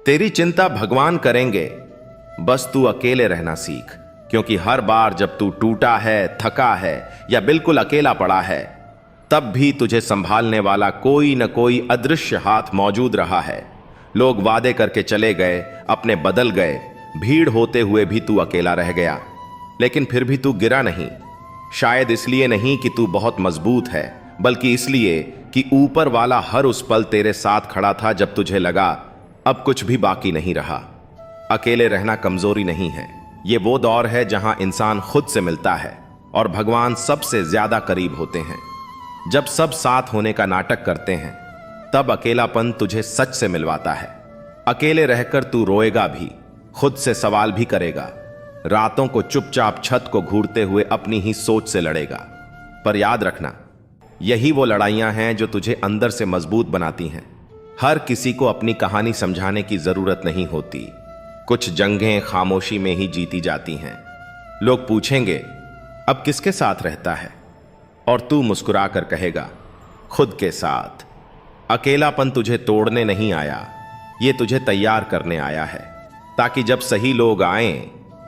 तेरी चिंता भगवान करेंगे, बस तू अकेले रहना सीख। क्योंकि हर बार जब तू टूटा है, थका है या बिल्कुल अकेला पड़ा है, तब भी तुझे संभालने वाला कोई न कोई अदृश्य हाथ मौजूद रहा है। लोग वादे करके चले गए, अपने बदल गए, भीड़ होते हुए भी तू अकेला रह गया, लेकिन फिर भी तू गिरा नहीं। शायद इसलिए नहीं कि तू बहुत मजबूत है, बल्कि इसलिए कि ऊपर वाला हर उस पल तेरे साथ खड़ा था जब तुझे लगा अब कुछ भी बाकी नहीं रहा। अकेले रहना कमजोरी नहीं है, ये वो दौर है जहां इंसान खुद से मिलता है और भगवान सबसे ज्यादा करीब होते हैं। जब सब साथ होने का नाटक करते हैं, तब अकेलापन तुझे सच से मिलवाता है। अकेले रहकर तू रोएगा भी, खुद से सवाल भी करेगा, रातों को चुपचाप छत को घूरते हुए अपनी ही सोच से लड़ेगा। पर याद रखना, यही वो लड़ाइयां हैं जो तुझे अंदर से मजबूत बनाती हैं। हर किसी को अपनी कहानी समझाने की जरूरत नहीं होती। कुछ जंगें खामोशी में ही जीती जाती हैं। लोग पूछेंगे अब किसके साथ रहता है, और तू मुस्कुरा कर कहेगा खुद के साथ। अकेलापन तुझे तोड़ने नहीं आया, ये तुझे तैयार करने आया है, ताकि जब सही लोग आएं,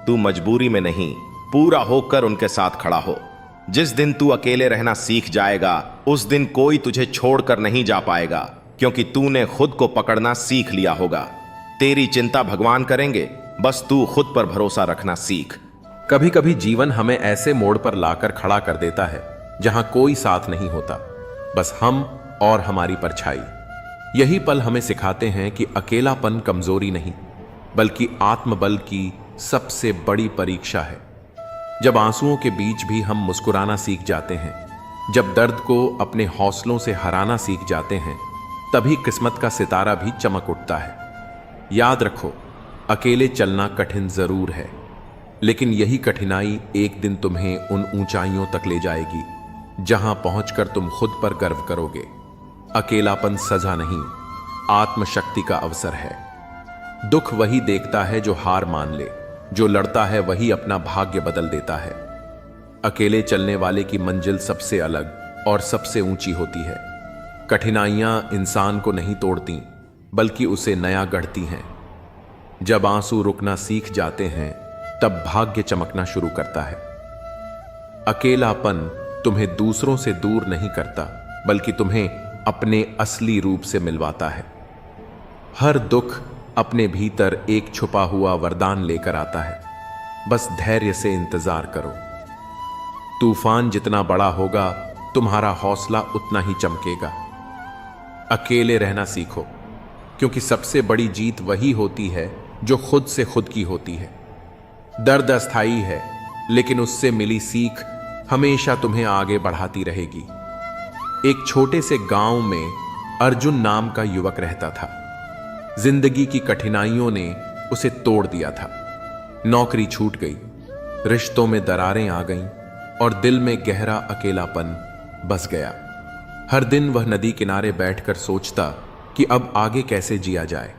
तू मजबूरी में नहीं, पूरा होकर उनके साथ खड़ा हो। जिस दिन तू अकेले रहना सीख जाएगा, उस दिन कोई तुझे छोड़कर नहीं जा पाएगा, क्योंकि तूने खुद को पकड़ना सीख लिया होगा। तेरी चिंता भगवान करेंगे, बस तू खुद पर भरोसा रखना सीख। कभी कभी जीवन हमें ऐसे मोड़ पर लाकर खड़ा कर देता है जहां कोई साथ नहीं होता, बस हम और हमारी परछाई। यही पल हमें सिखाते हैं कि अकेलापन कमजोरी नहीं, बल्कि आत्मबल की सबसे बड़ी परीक्षा है। जब आंसुओं के बीच भी हम मुस्कुराना सीख जाते हैं, जब दर्द को अपने हौसलों से हराना सीख जाते हैं, तभी किस्मत का सितारा भी चमक उठता है। याद रखो, अकेले चलना कठिन जरूर है, लेकिन यही कठिनाई एक दिन तुम्हें उन ऊंचाइयों तक ले जाएगी जहां पहुंचकर तुम खुद पर गर्व करोगे। अकेलापन सजा नहीं, आत्मशक्ति का अवसर है। दुख वही देखता है जो हार मान ले, जो लड़ता है वही अपना भाग्य बदल देता है। अकेले चलने वाले की मंजिल सबसे अलग और सबसे ऊंची होती है। कठिनाइयां इंसान को नहीं तोड़ती, बल्कि उसे नया गढ़ती हैं। जब आंसू रुकना सीख जाते हैं, तब भाग्य चमकना शुरू करता है। अकेलापन तुम्हें दूसरों से दूर नहीं करता, बल्कि तुम्हें अपने असली रूप से मिलवाता है। हर दुख अपने भीतर एक छुपा हुआ वरदान लेकर आता है, बस धैर्य से इंतजार करो। तूफान जितना बड़ा होगा, तुम्हारा हौसला उतना ही चमकेगा। अकेले रहना सीखो, क्योंकि सबसे बड़ी जीत वही होती है जो खुद से खुद की होती है। दर्द अस्थाई है, लेकिन उससे मिली सीख हमेशा तुम्हें आगे बढ़ाती रहेगी। एक छोटे से गांव में अर्जुन नाम का युवक रहता था। जिंदगी की कठिनाइयों ने उसे तोड़ दिया था। नौकरी छूट गई, रिश्तों में दरारें आ गईं और दिल में गहरा अकेलापन बस गया। हर दिन वह नदी किनारे बैठकर सोचता कि अब आगे कैसे जिया जाए।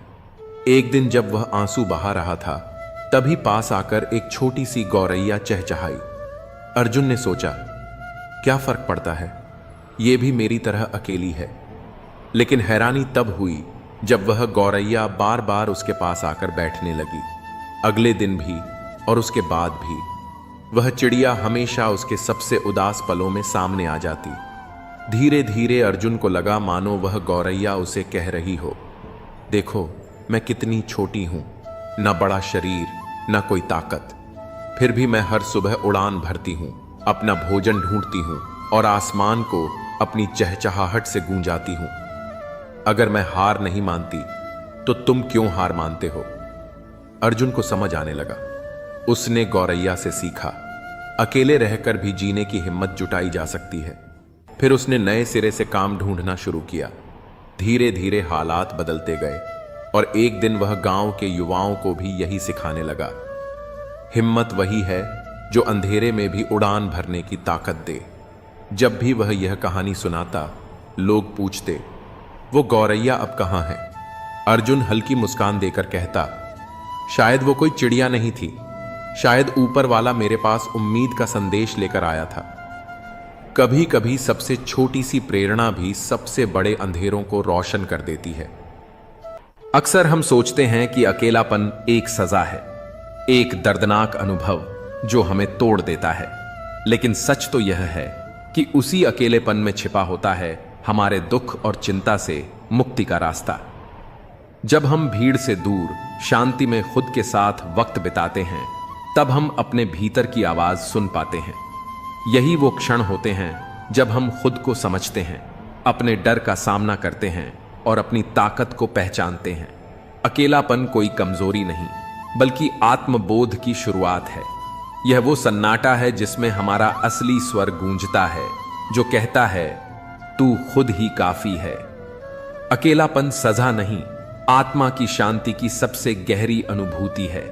एक दिन जब वह आंसू बहा रहा था, तभी पास आकर एक छोटी सी गौरैया चहचहाई। अर्जुन ने सोचा, क्या फर्क पड़ता है, ये भी मेरी तरह अकेली है। लेकिन हैरानी तब हुई जब वह गौरैया बार बार उसके पास आकर बैठने लगी। अगले दिन भी और उसके बाद भी वह चिड़िया हमेशा उसके सबसे उदास पलों में सामने आ जाती। धीरे धीरे अर्जुन को लगा मानो वह गौरैया उसे कह रही हो, देखो मैं कितनी छोटी हूं, न बड़ा शरीर न कोई ताकत, फिर भी मैं हर सुबह उड़ान भरती हूं, अपना भोजन ढूंढती हूं और आसमान को अपनी चहचहाहट से गूंजाती हूं। अगर मैं हार नहीं मानती तो तुम क्यों हार मानते हो? अर्जुन को समझ आने लगा। उसने गौरैया से सीखा, अकेले रहकर भी जीने की हिम्मत जुटाई जा सकती है। फिर उसने नए सिरे से काम ढूंढना शुरू किया। धीरे धीरे हालात बदलते गए और एक दिन वह गांव के युवाओं को भी यही सिखाने लगा। हिम्मत वही है जो अंधेरे में भी उड़ान भरने की ताकत दे। जब भी वह यह कहानी सुनाता, लोग पूछते, वो गौरैया अब कहां है? अर्जुन हल्की मुस्कान देकर कहता, शायद वो कोई चिड़िया नहीं थी, शायद ऊपर वाला मेरे पास उम्मीद का संदेश लेकर आया था। कभी कभी सबसे छोटी सी प्रेरणा भी सबसे बड़े अंधेरों को रोशन कर देती है। अक्सर हम सोचते हैं कि अकेलापन एक सजा है, एक दर्दनाक अनुभव जो हमें तोड़ देता है। लेकिन सच तो यह है कि उसी अकेलेपन में छिपा होता है हमारे दुख और चिंता से मुक्ति का रास्ता। जब हम भीड़ से दूर शांति में खुद के साथ वक्त बिताते हैं, तब हम अपने भीतर की आवाज सुन पाते हैं। यही वो क्षण होते हैं जब हम खुद को समझते हैं, अपने डर का सामना करते हैं और अपनी ताकत को पहचानते हैं। अकेलापन कोई कमजोरी नहीं, बल्कि आत्मबोध की शुरुआत है। यह वो सन्नाटा है जिसमें हमारा असली स्वर गूंजता है, जो कहता है तू खुद ही काफी है। अकेलापन सजा नहीं, आत्मा की शांति की सबसे गहरी अनुभूति है।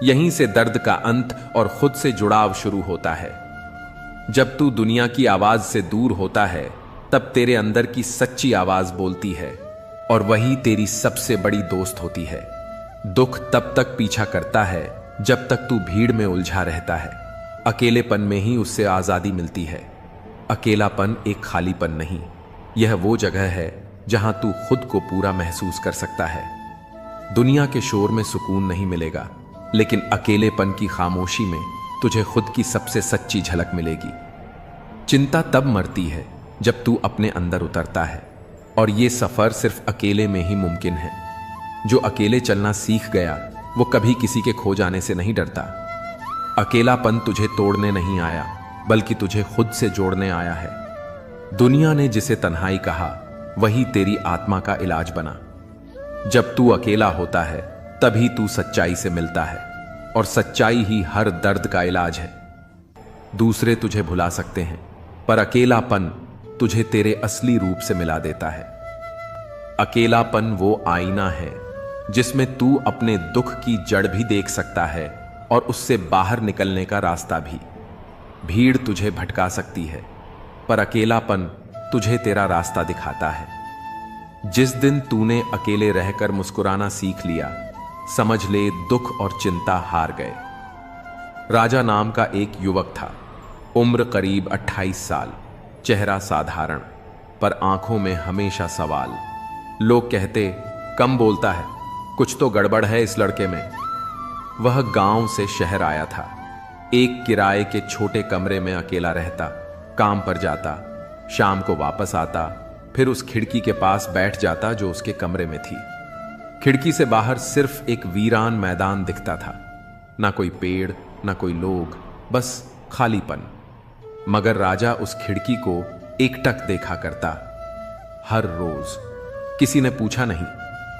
यहीं से दर्द का अंत और खुद से जुड़ाव शुरू होता है। जब तू दुनिया की आवाज से दूर होता है, तब तेरे अंदर की सच्ची आवाज बोलती है, और वही तेरी सबसे बड़ी दोस्त होती है। दुख तब तक पीछा करता है जब तक तू भीड़ में उलझा रहता है। अकेलेपन में ही उससे आजादी मिलती है। अकेलापन एक खालीपन नहीं, यह वो जगह है जहां तू खुद को पूरा महसूस कर सकता है। दुनिया के शोर में सुकून नहीं मिलेगा, लेकिन अकेलेपन की खामोशी में तुझे खुद की सबसे सच्ची झलक मिलेगी। चिंता तब मरती है जब तू अपने अंदर उतरता है, और यह सफर सिर्फ अकेले में ही मुमकिन है। जो अकेले चलना सीख गया, वो कभी किसी के खो जाने से नहीं डरता। अकेलापन तुझे तोड़ने नहीं आया, बल्कि तुझे खुद से जोड़ने आया है। दुनिया ने जिसे तन्हाई कहा, वही तेरी आत्मा का इलाज बना। जब तू अकेला होता है, तभी तू सच्चाई से मिलता है, और सच्चाई ही हर दर्द का इलाज है। दूसरे तुझे भुला सकते हैं, पर अकेलापन तुझे तेरे असली रूप से मिला देता है। अकेलापन वो आईना है जिसमें तू अपने दुख की जड़ भी देख सकता है, और उससे बाहर निकलने का रास्ता भी। भीड़ तुझे भटका सकती है, पर अकेलापन तुझे तेरा रास्ता दिखाता है। जिस दिन तूने अकेले रहकर मुस्कुराना सीख लिया, समझ ले दुख और चिंता हार गए। राजा नाम का एक युवक था। उम्र करीब 28 साल, चेहरा साधारण, पर आंखों में हमेशा सवाल। लोग कहते कम बोलता है, कुछ तो गड़बड़ है इस लड़के में। वह गांव से शहर आया था। एक किराए के छोटे कमरे में अकेला रहता, काम पर जाता, शाम को वापस आता, फिर उस खिड़की के पास बैठ जाता जो उसके कमरे में थी। खिड़की से बाहर सिर्फ एक वीरान मैदान दिखता था। ना कोई पेड़, ना कोई लोग, बस खालीपन। मगर राजा उस खिड़की को एकटक देखा करता, हर रोज। किसी ने पूछा नहीं,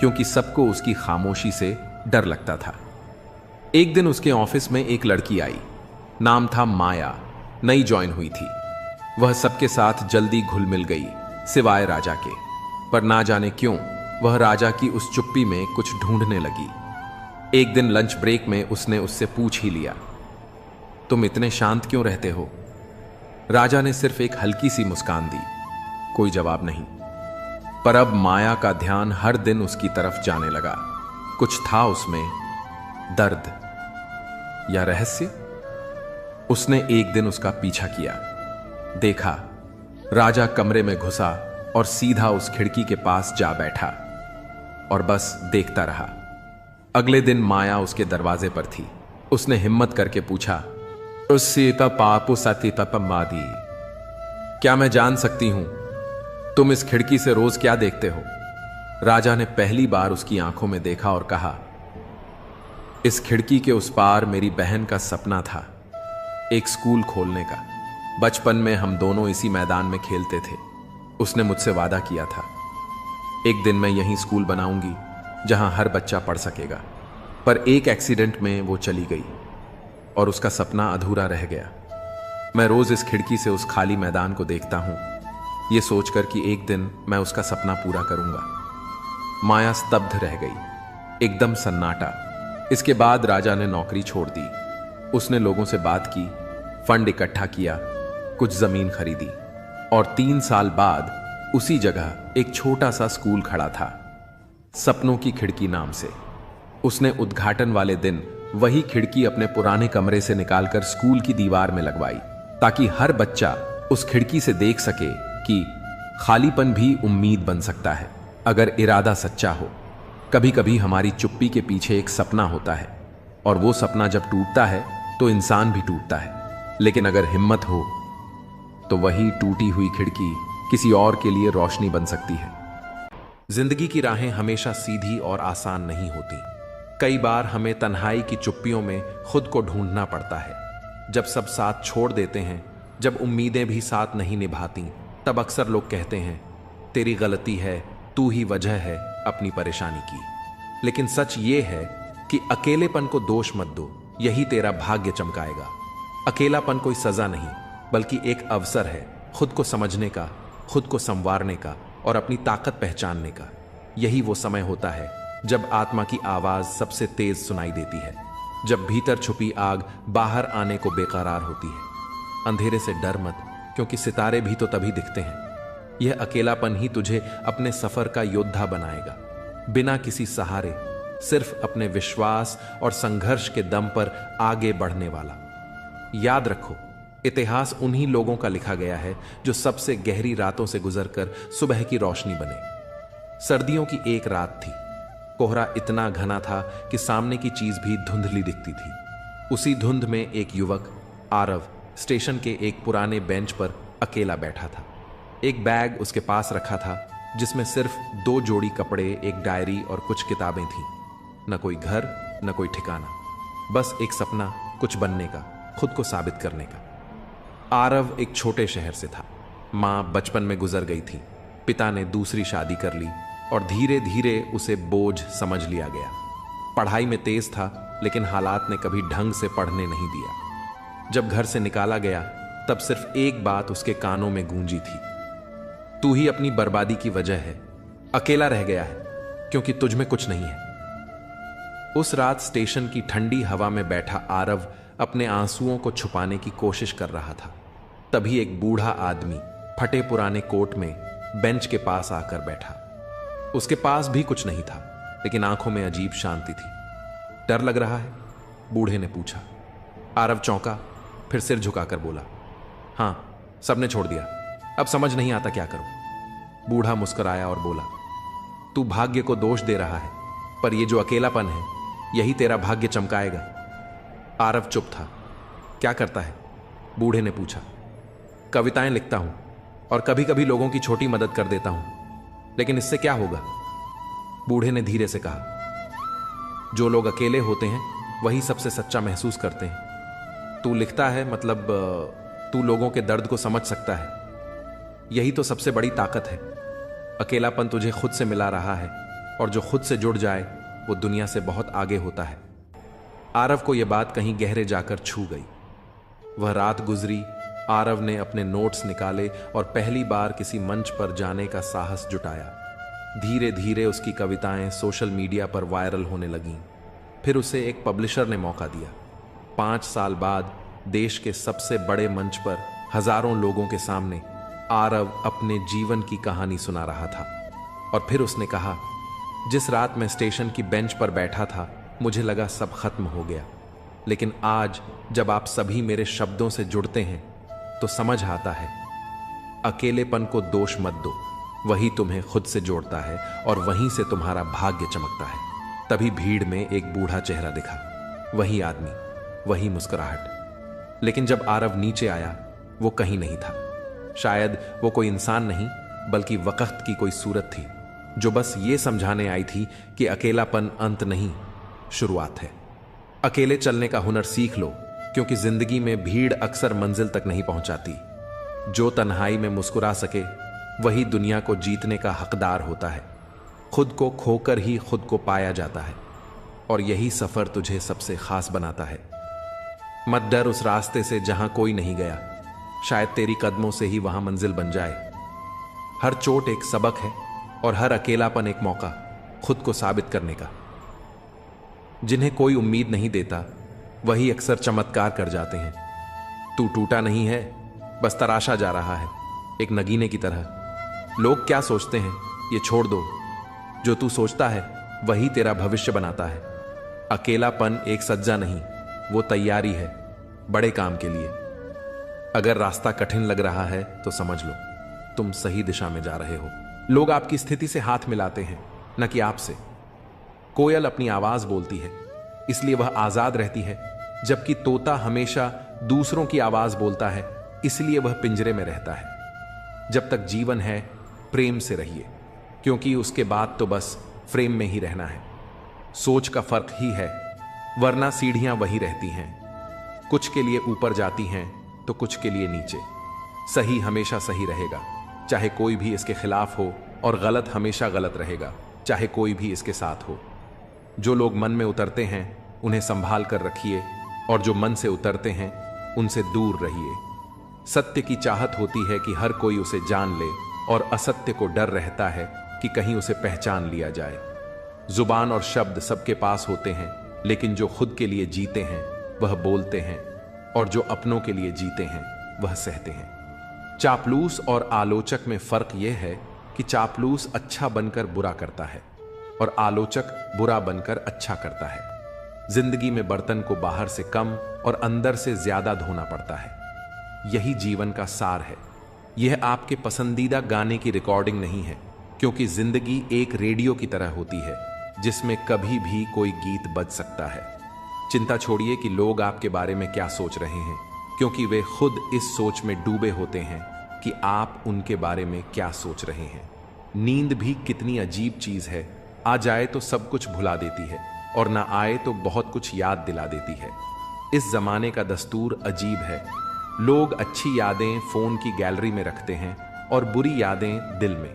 क्योंकि सबको उसकी खामोशी से डर लगता था। एक दिन उसके ऑफिस में एक लड़की आई। नाम था माया, नई ज्वाइन हुई थी। वह सबके साथ जल्दी घुल मिल गई, सिवाय राजा के। पर ना जाने क्यों वह राजा की उस चुप्पी में कुछ ढूंढने लगी। एक दिन लंच ब्रेक में उसने उससे पूछ ही लिया, तुम इतने शांत क्यों रहते हो? राजा ने सिर्फ एक हल्की सी मुस्कान दी, कोई जवाब नहीं। पर अब माया का ध्यान हर दिन उसकी तरफ जाने लगा। कुछ था उसमें, दर्द या रहस्य। उसने एक दिन उसका पीछा किया। देखा, राजा कमरे में घुसा और सीधा उस खिड़की के पास जा बैठा, और बस देखता रहा। अगले दिन माया उसके दरवाजे पर थी। उसने हिम्मत करके पूछा, सीता पापू सती मादी, क्या मैं जान सकती हूं तुम इस खिड़की से रोज क्या देखते हो? राजा ने पहली बार उसकी आंखों में देखा और कहा, इस खिड़की के उस पार मेरी बहन का सपना था, एक स्कूल खोलने का। बचपन में हम दोनों इसी मैदान में खेलते थे। उसने मुझसे वादा किया था, एक दिन मैं यहीं स्कूल बनाऊंगी जहां हर बच्चा पढ़ सकेगा। पर एक एक्सीडेंट में वो चली गई और उसका सपना अधूरा रह गया। मैं रोज इस खिड़की से उस खाली मैदान को देखता हूं, ये सोचकर कि एक दिन मैं उसका सपना पूरा करूंगा। माया स्तब्ध रह गई, एकदम सन्नाटा। इसके बाद राजा ने नौकरी छोड़ दी। उसने लोगों से बात की, फंड इकट्ठा किया, कुछ जमीन खरीदी, और 3 साल बाद उसी जगह एक छोटा सा स्कूल खड़ा था, सपनों की खिड़की नाम से। उसने उद्घाटन वाले दिन वही खिड़की अपने पुराने कमरे से निकालकर स्कूल की दीवार में लगवाई, ताकि हर बच्चा उस खिड़की से देख सके कि खालीपन भी उम्मीद बन सकता है, अगर इरादा सच्चा हो। कभी कभी हमारी चुप्पी के पीछे एक सपना होता है, और वो सपना जब टूटता है तो इंसान भी टूटता है। लेकिन अगर हिम्मत हो तो वही टूटी हुई खिड़की किसी और के लिए रोशनी बन सकती है। जिंदगी की राहें हमेशा सीधी और आसान नहीं होती। कई बार हमें तन्हाई की चुप्पियों में खुद को ढूंढना पड़ता है। जब सब साथ छोड़ देते हैं, जब उम्मीदें भी साथ नहीं निभाती, तब अक्सर लोग कहते हैं तेरी गलती है, तू ही वजह है अपनी परेशानी की। लेकिन सच ये है कि अकेलेपन को दोष मत दो, यही तेरा भाग्य चमकाएगा। अकेलापन कोई सजा नहीं, बल्कि एक अवसर है खुद को समझने का, खुद को संवारने का और अपनी ताकत पहचानने का। यही वो समय होता है जब आत्मा की आवाज सबसे तेज सुनाई देती है, जब भीतर छुपी आग बाहर आने को बेकरार होती है। अंधेरे से डर मत, क्योंकि सितारे भी तो तभी दिखते हैं। यह अकेलापन ही तुझे अपने सफर का योद्धा बनाएगा, बिना किसी सहारे, सिर्फ अपने विश्वास और संघर्ष के दम पर आगे बढ़ने वाला। याद रखो, इतिहास उन्हीं लोगों का लिखा गया है जो सबसे गहरी रातों से गुजरकर सुबह की रोशनी बने। सर्दियों की एक रात थी। कोहरा इतना घना था कि सामने की चीज भी धुंधली दिखती थी। उसी धुंध में एक युवक आरव स्टेशन के एक पुराने बेंच पर अकेला बैठा था। एक बैग उसके पास रखा था जिसमें सिर्फ 2 जोड़ी कपड़े, एक डायरी और कुछ किताबें थीं। न कोई घर, न कोई ठिकाना, बस एक सपना, कुछ बनने का, खुद को साबित करने का। आरव एक छोटे शहर से था। मां बचपन में गुजर गई थी, पिता ने दूसरी शादी कर ली और धीरे धीरे उसे बोझ समझ लिया गया। पढ़ाई में तेज था, लेकिन हालात ने कभी ढंग से पढ़ने नहीं दिया। जब घर से निकाला गया, तब सिर्फ एक बात उसके कानों में गूंजी थी, तू ही अपनी बर्बादी की वजह है, अकेला रह गया है क्योंकि तुझ में कुछ नहीं है। उस रात स्टेशन की ठंडी हवा में बैठा आरव अपने आंसुओं को छुपाने की कोशिश कर रहा था। तभी एक बूढ़ा आदमी फटे पुराने कोट में बेंच के पास आकर बैठा। उसके पास भी कुछ नहीं था, लेकिन आंखों में अजीब शांति थी। डर लग रहा है? बूढ़े ने पूछा। आरव चौंका, फिर सिर झुकाकर बोला, हां, सबने छोड़ दिया, अब समझ नहीं आता क्या करूं। बूढ़ा मुस्कुराया और बोला, तू भाग्य को दोष दे रहा है, पर यह जो अकेलापन है, यही तेरा भाग्य चमकाएगा। आरव चुप था। क्या करता है? बूढ़े ने पूछा। कविताएं लिखता हूं और कभी कभी लोगों की छोटी मदद कर देता हूं, लेकिन इससे क्या होगा? बूढ़े ने धीरे से कहा, जो लोग अकेले होते हैं वही सबसे सच्चा महसूस करते हैं। तू लिखता है, मतलब तू लोगों के दर्द को समझ सकता है। यही तो सबसे बड़ी ताकत है। अकेलापन तुझे खुद से मिला रहा है, और जो खुद से जुड़ जाए वो दुनिया से बहुत आगे होता है। आरव को यह बात कहीं गहरे जाकर छू गई। वह रात गुजरी, आरव ने अपने नोट्स निकाले और पहली बार किसी मंच पर जाने का साहस जुटाया। धीरे धीरे उसकी कविताएं सोशल मीडिया पर वायरल होने लगीं। फिर उसे एक पब्लिशर ने मौका दिया। 5 साल बाद देश के सबसे बड़े मंच पर हजारों लोगों के सामने आरव अपने जीवन की कहानी सुना रहा था। और फिर उसने कहा, जिस रात मैं स्टेशन की बेंच पर बैठा था, मुझे लगा सब खत्म हो गया, लेकिन आज जब आप सभी मेरे शब्दों से जुड़ते हैं तो समझ आता है, अकेलेपन को दोष मत दो, वही तुम्हें खुद से जोड़ता है और वहीं से तुम्हारा भाग्य चमकता है। तभी भीड़ में एक बूढ़ा चेहरा दिखा, वही आदमी, वही मुस्कुराहट। लेकिन जब आरव नीचे आया, वो कहीं नहीं था। शायद वो कोई इंसान नहीं, बल्कि वक्त की कोई सूरत थी, जो बस ये समझाने आई थी कि अकेलापन अंत नहीं, शुरुआत है। अकेले चलने का हुनर सीख लो, क्योंकि जिंदगी में भीड़ अक्सर मंजिल तक नहीं पहुंचाती। जो तन्हाई में मुस्कुरा सके, वही दुनिया को जीतने का हकदार होता है। खुद को खोकर ही खुद को पाया जाता है, और यही सफर तुझे सबसे खास बनाता है। मत डर उस रास्ते से जहां कोई नहीं गया, शायद तेरी कदमों से ही वहां मंजिल बन जाए। हर चोट एक सबक है, और हर अकेलापन एक मौका खुद को साबित करने का। जिन्हें कोई उम्मीद नहीं देता, वही अक्सर चमत्कार कर जाते हैं। तू टूटा नहीं है, बस तराशा जा रहा है, एक नगीने की तरह। लोग क्या सोचते हैं, ये छोड़ दो। जो तू सोचता है, वही तेरा भविष्य बनाता है। अकेलापन एक सज्जा नहीं, वो तैयारी है बड़े काम के लिए। अगर रास्ता कठिन लग रहा है तो समझ लो, तुम सही दिशा में जा रहे हो। लोग आपकी स्थिति से हाथ मिलाते हैं, न कि आपसे। कोयल अपनी आवाज बोलती है, इसलिए वह आजाद रहती है, जबकि तोता हमेशा दूसरों की आवाज बोलता है, इसलिए वह पिंजरे में रहता है। जब तक जीवन है प्रेम से रहिए, क्योंकि उसके बाद तो बस फ्रेम में ही रहना है। सोच का फर्क ही है, वरना सीढ़ियां वही रहती हैं, कुछ के लिए ऊपर जाती हैं तो कुछ के लिए नीचे। सही हमेशा सही रहेगा, चाहे कोई भी इसके खिलाफ हो, और गलत हमेशा गलत रहेगा, चाहे कोई भी इसके साथ हो। जो लोग मन में उतरते हैं उन्हें संभाल कर रखिए, और जो मन से उतरते हैं उनसे दूर रहिए। सत्य की चाहत होती है कि हर कोई उसे जान ले, और असत्य को डर रहता है कि कहीं उसे पहचान लिया जाए। जुबान और शब्द सबके पास होते हैं, लेकिन जो खुद के लिए जीते हैं वह बोलते हैं, और जो अपनों के लिए जीते हैं वह सहते हैं। चापलूस और आलोचक में फर्क यह है कि चापलूस अच्छा बनकर बुरा करता है, और आलोचक बुरा बनकर अच्छा करता है। जिंदगी में बर्तन को बाहर से कम और अंदर से ज्यादा धोना पड़ता है। यही जीवन का सार है। यह आपके पसंदीदा गाने की रिकॉर्डिंग नहीं है, क्योंकि जिंदगी एक रेडियो की तरह होती है, जिसमें कभी भी कोई गीत बज सकता है। चिंता छोड़िए कि लोग आपके बारे में क्या सोच रहे हैं, क्योंकि वे खुद इस सोच में डूबे होते हैं कि आप उनके बारे में क्या सोच रहे हैं। नींद भी कितनी अजीब चीज है, आ जाए तो सब कुछ भुला देती है, और ना आए तो बहुत कुछ याद दिला देती है। इस जमाने का दस्तूर अजीब है। लोग अच्छी यादें फोन की गैलरी में रखते हैं और बुरी यादें दिल में।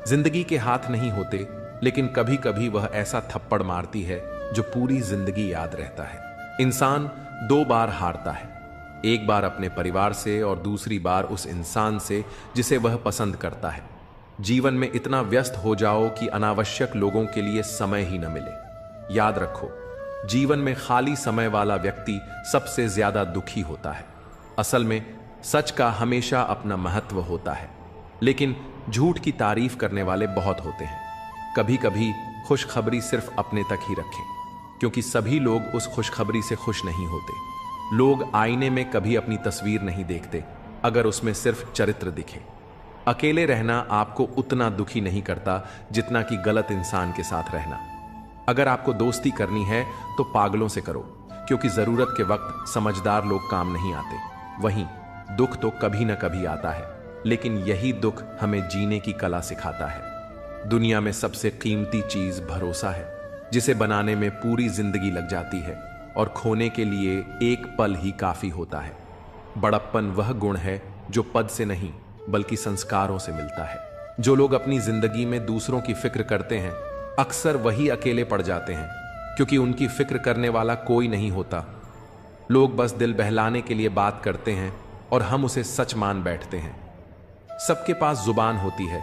जिंदगी के हाथ नहीं होते, लेकिन कभी कभी वह ऐसा थप्पड़ मारती है जो पूरी जिंदगी याद रहता है। इंसान 2 बार हारता है, एक बार अपने परिवार से और दूसरी बार उस इंसान से जिसे वह पसंद करता है। जीवन में इतना व्यस्त हो जाओ कि अनावश्यक लोगों के लिए समय ही न मिले। याद रखो, जीवन में खाली समय वाला व्यक्ति सबसे ज्यादा दुखी होता है। असल में सच का हमेशा अपना महत्व होता है, लेकिन झूठ की तारीफ करने वाले बहुत होते हैं। कभी कभी खुशखबरी सिर्फ अपने तक ही रखें, क्योंकि सभी लोग उस खुशखबरी से खुश नहीं होते। लोग आईने में कभी अपनी तस्वीर नहीं देखते अगर उसमें सिर्फ चरित्र दिखे। अकेले रहना आपको उतना दुखी नहीं करता जितना कि गलत इंसान के साथ रहना। अगर आपको दोस्ती करनी है तो पागलों से करो, क्योंकि जरूरत के वक्त समझदार लोग काम नहीं आते। वहीं दुख तो कभी न कभी आता है, लेकिन यही दुख हमें जीने की कला सिखाता है। दुनिया में सबसे कीमती चीज भरोसा है, जिसे बनाने में पूरी जिंदगी लग जाती है, और खोने के लिए एक पल ही काफी होता है। बड़प्पन वह गुण है जो पद से नहीं बल्कि संस्कारों से मिलता है। जो लोग अपनी जिंदगी में दूसरों की फिक्र करते हैं अक्सर वही अकेले पड़ जाते हैं, क्योंकि उनकी फिक्र करने वाला कोई नहीं होता। लोग बस दिल बहलाने के लिए बात करते हैं और हम उसे सच मान बैठते हैं। सबके पास जुबान होती है,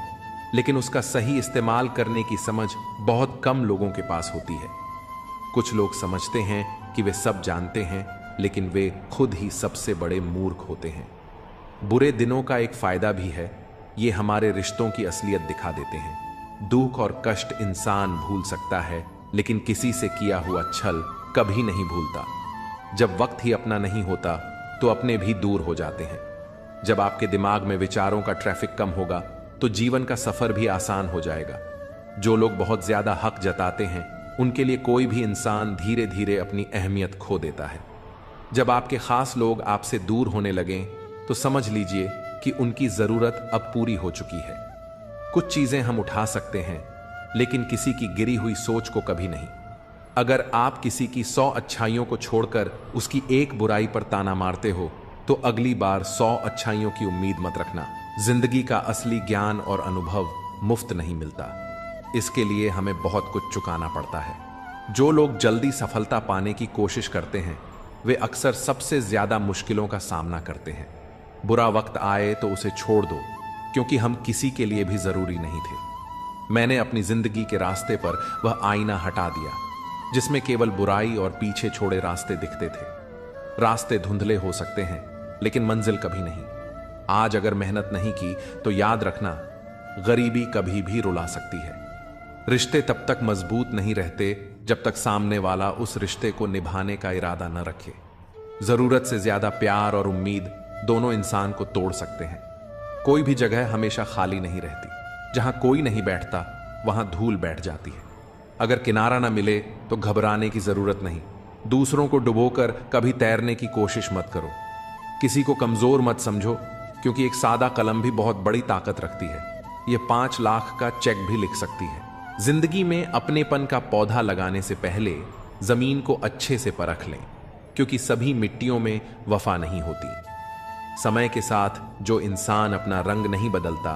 लेकिन उसका सही इस्तेमाल करने की समझ बहुत कम लोगों के पास होती है। कुछ लोग समझते हैं कि वे सब जानते हैं, लेकिन वे खुद ही सबसे बड़े मूर्ख होते हैं। बुरे दिनों का एक फायदा भी है, ये हमारे रिश्तों की असलियत दिखा देते हैं। दुख और कष्ट इंसान भूल सकता है, लेकिन किसी से किया हुआ छल कभी नहीं भूलता। जब वक्त ही अपना नहीं होता तो अपने भी दूर हो जाते हैं। जब आपके दिमाग में विचारों का ट्रैफिक कम होगा तो जीवन का सफर भी आसान हो जाएगा। जो लोग बहुत ज्यादा हक जताते हैं उनके लिए कोई भी इंसान धीरे धीरे अपनी अहमियत खो देता है। जब आपके खास लोग आपसे दूर होने लगें तो समझ लीजिए कि उनकी जरूरत अब पूरी हो चुकी है। कुछ चीजें हम उठा सकते हैं, लेकिन किसी की गिरी हुई सोच को कभी नहीं। अगर आप किसी की 100 अच्छाइयों को छोड़कर उसकी एक बुराई पर ताना मारते हो तो अगली बार 100 अच्छाइयों की उम्मीद मत रखना। जिंदगी का असली ज्ञान और अनुभव मुफ्त नहीं मिलता, इसके लिए हमें बहुत कुछ चुकाना पड़ता है। जो लोग जल्दी सफलता पाने की कोशिश करते हैं वे अक्सर सबसे ज्यादा मुश्किलों का सामना करते हैं। बुरा वक्त आए तो उसे छोड़ दो, क्योंकि हम किसी के लिए भी जरूरी नहीं थे। मैंने अपनी जिंदगी के रास्ते पर वह आईना हटा दिया जिसमें केवल बुराई और पीछे छोड़े रास्ते दिखते थे। रास्ते धुंधले हो सकते हैं, लेकिन मंजिल कभी नहीं। आज अगर मेहनत नहीं की तो याद रखना, गरीबी कभी भी रुला सकती है। रिश्ते तब तक मजबूत नहीं रहते जब तक सामने वाला उस रिश्ते को निभाने का इरादा न रखे। जरूरत से ज्यादा प्यार और उम्मीद दोनों इंसान को तोड़ सकते हैं। कोई भी जगह हमेशा खाली नहीं रहती। जहां कोई नहीं बैठता वहां धूल बैठ जाती है। अगर किनारा ना मिले तो घबराने की जरूरत नहीं। दूसरों को डुबोकर कभी तैरने की कोशिश मत करो। किसी को कमजोर मत समझो, क्योंकि एक सादा कलम भी बहुत बड़ी ताकत रखती है। यह 5 लाख का चेक भी लिख सकती है। जिंदगी में अपनेपन का पौधा लगाने से पहले जमीन को अच्छे से परख लें, क्योंकि सभी मिट्टियों में वफा नहीं होती। समय के साथ जो इंसान अपना रंग नहीं बदलता,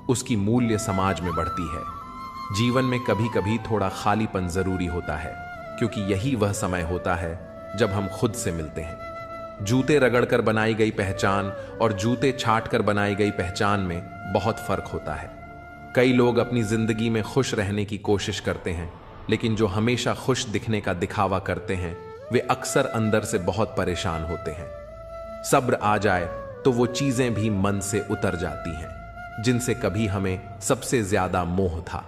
उसकी मूल्य समाज में बढ़ती है। जीवन में कभी कभी थोड़ा खालीपन जरूरी होता है, क्योंकि यही वह समय होता है जब हम खुद से मिलते हैं। जूते रगड़कर बनाई गई पहचान और जूते छाट कर बनाई गई पहचान में बहुत फर्क होता है। कई लोग अपनी जिंदगी में खुश रहने की कोशिश करते हैं, लेकिन जो हमेशा खुश दिखने का दिखावा करते हैं वे अक्सर अंदर से बहुत परेशान होते हैं। सब्र आ जाए तो वो चीजें भी मन से उतर जाती हैं जिनसे कभी हमें सबसे ज्यादा मोह था।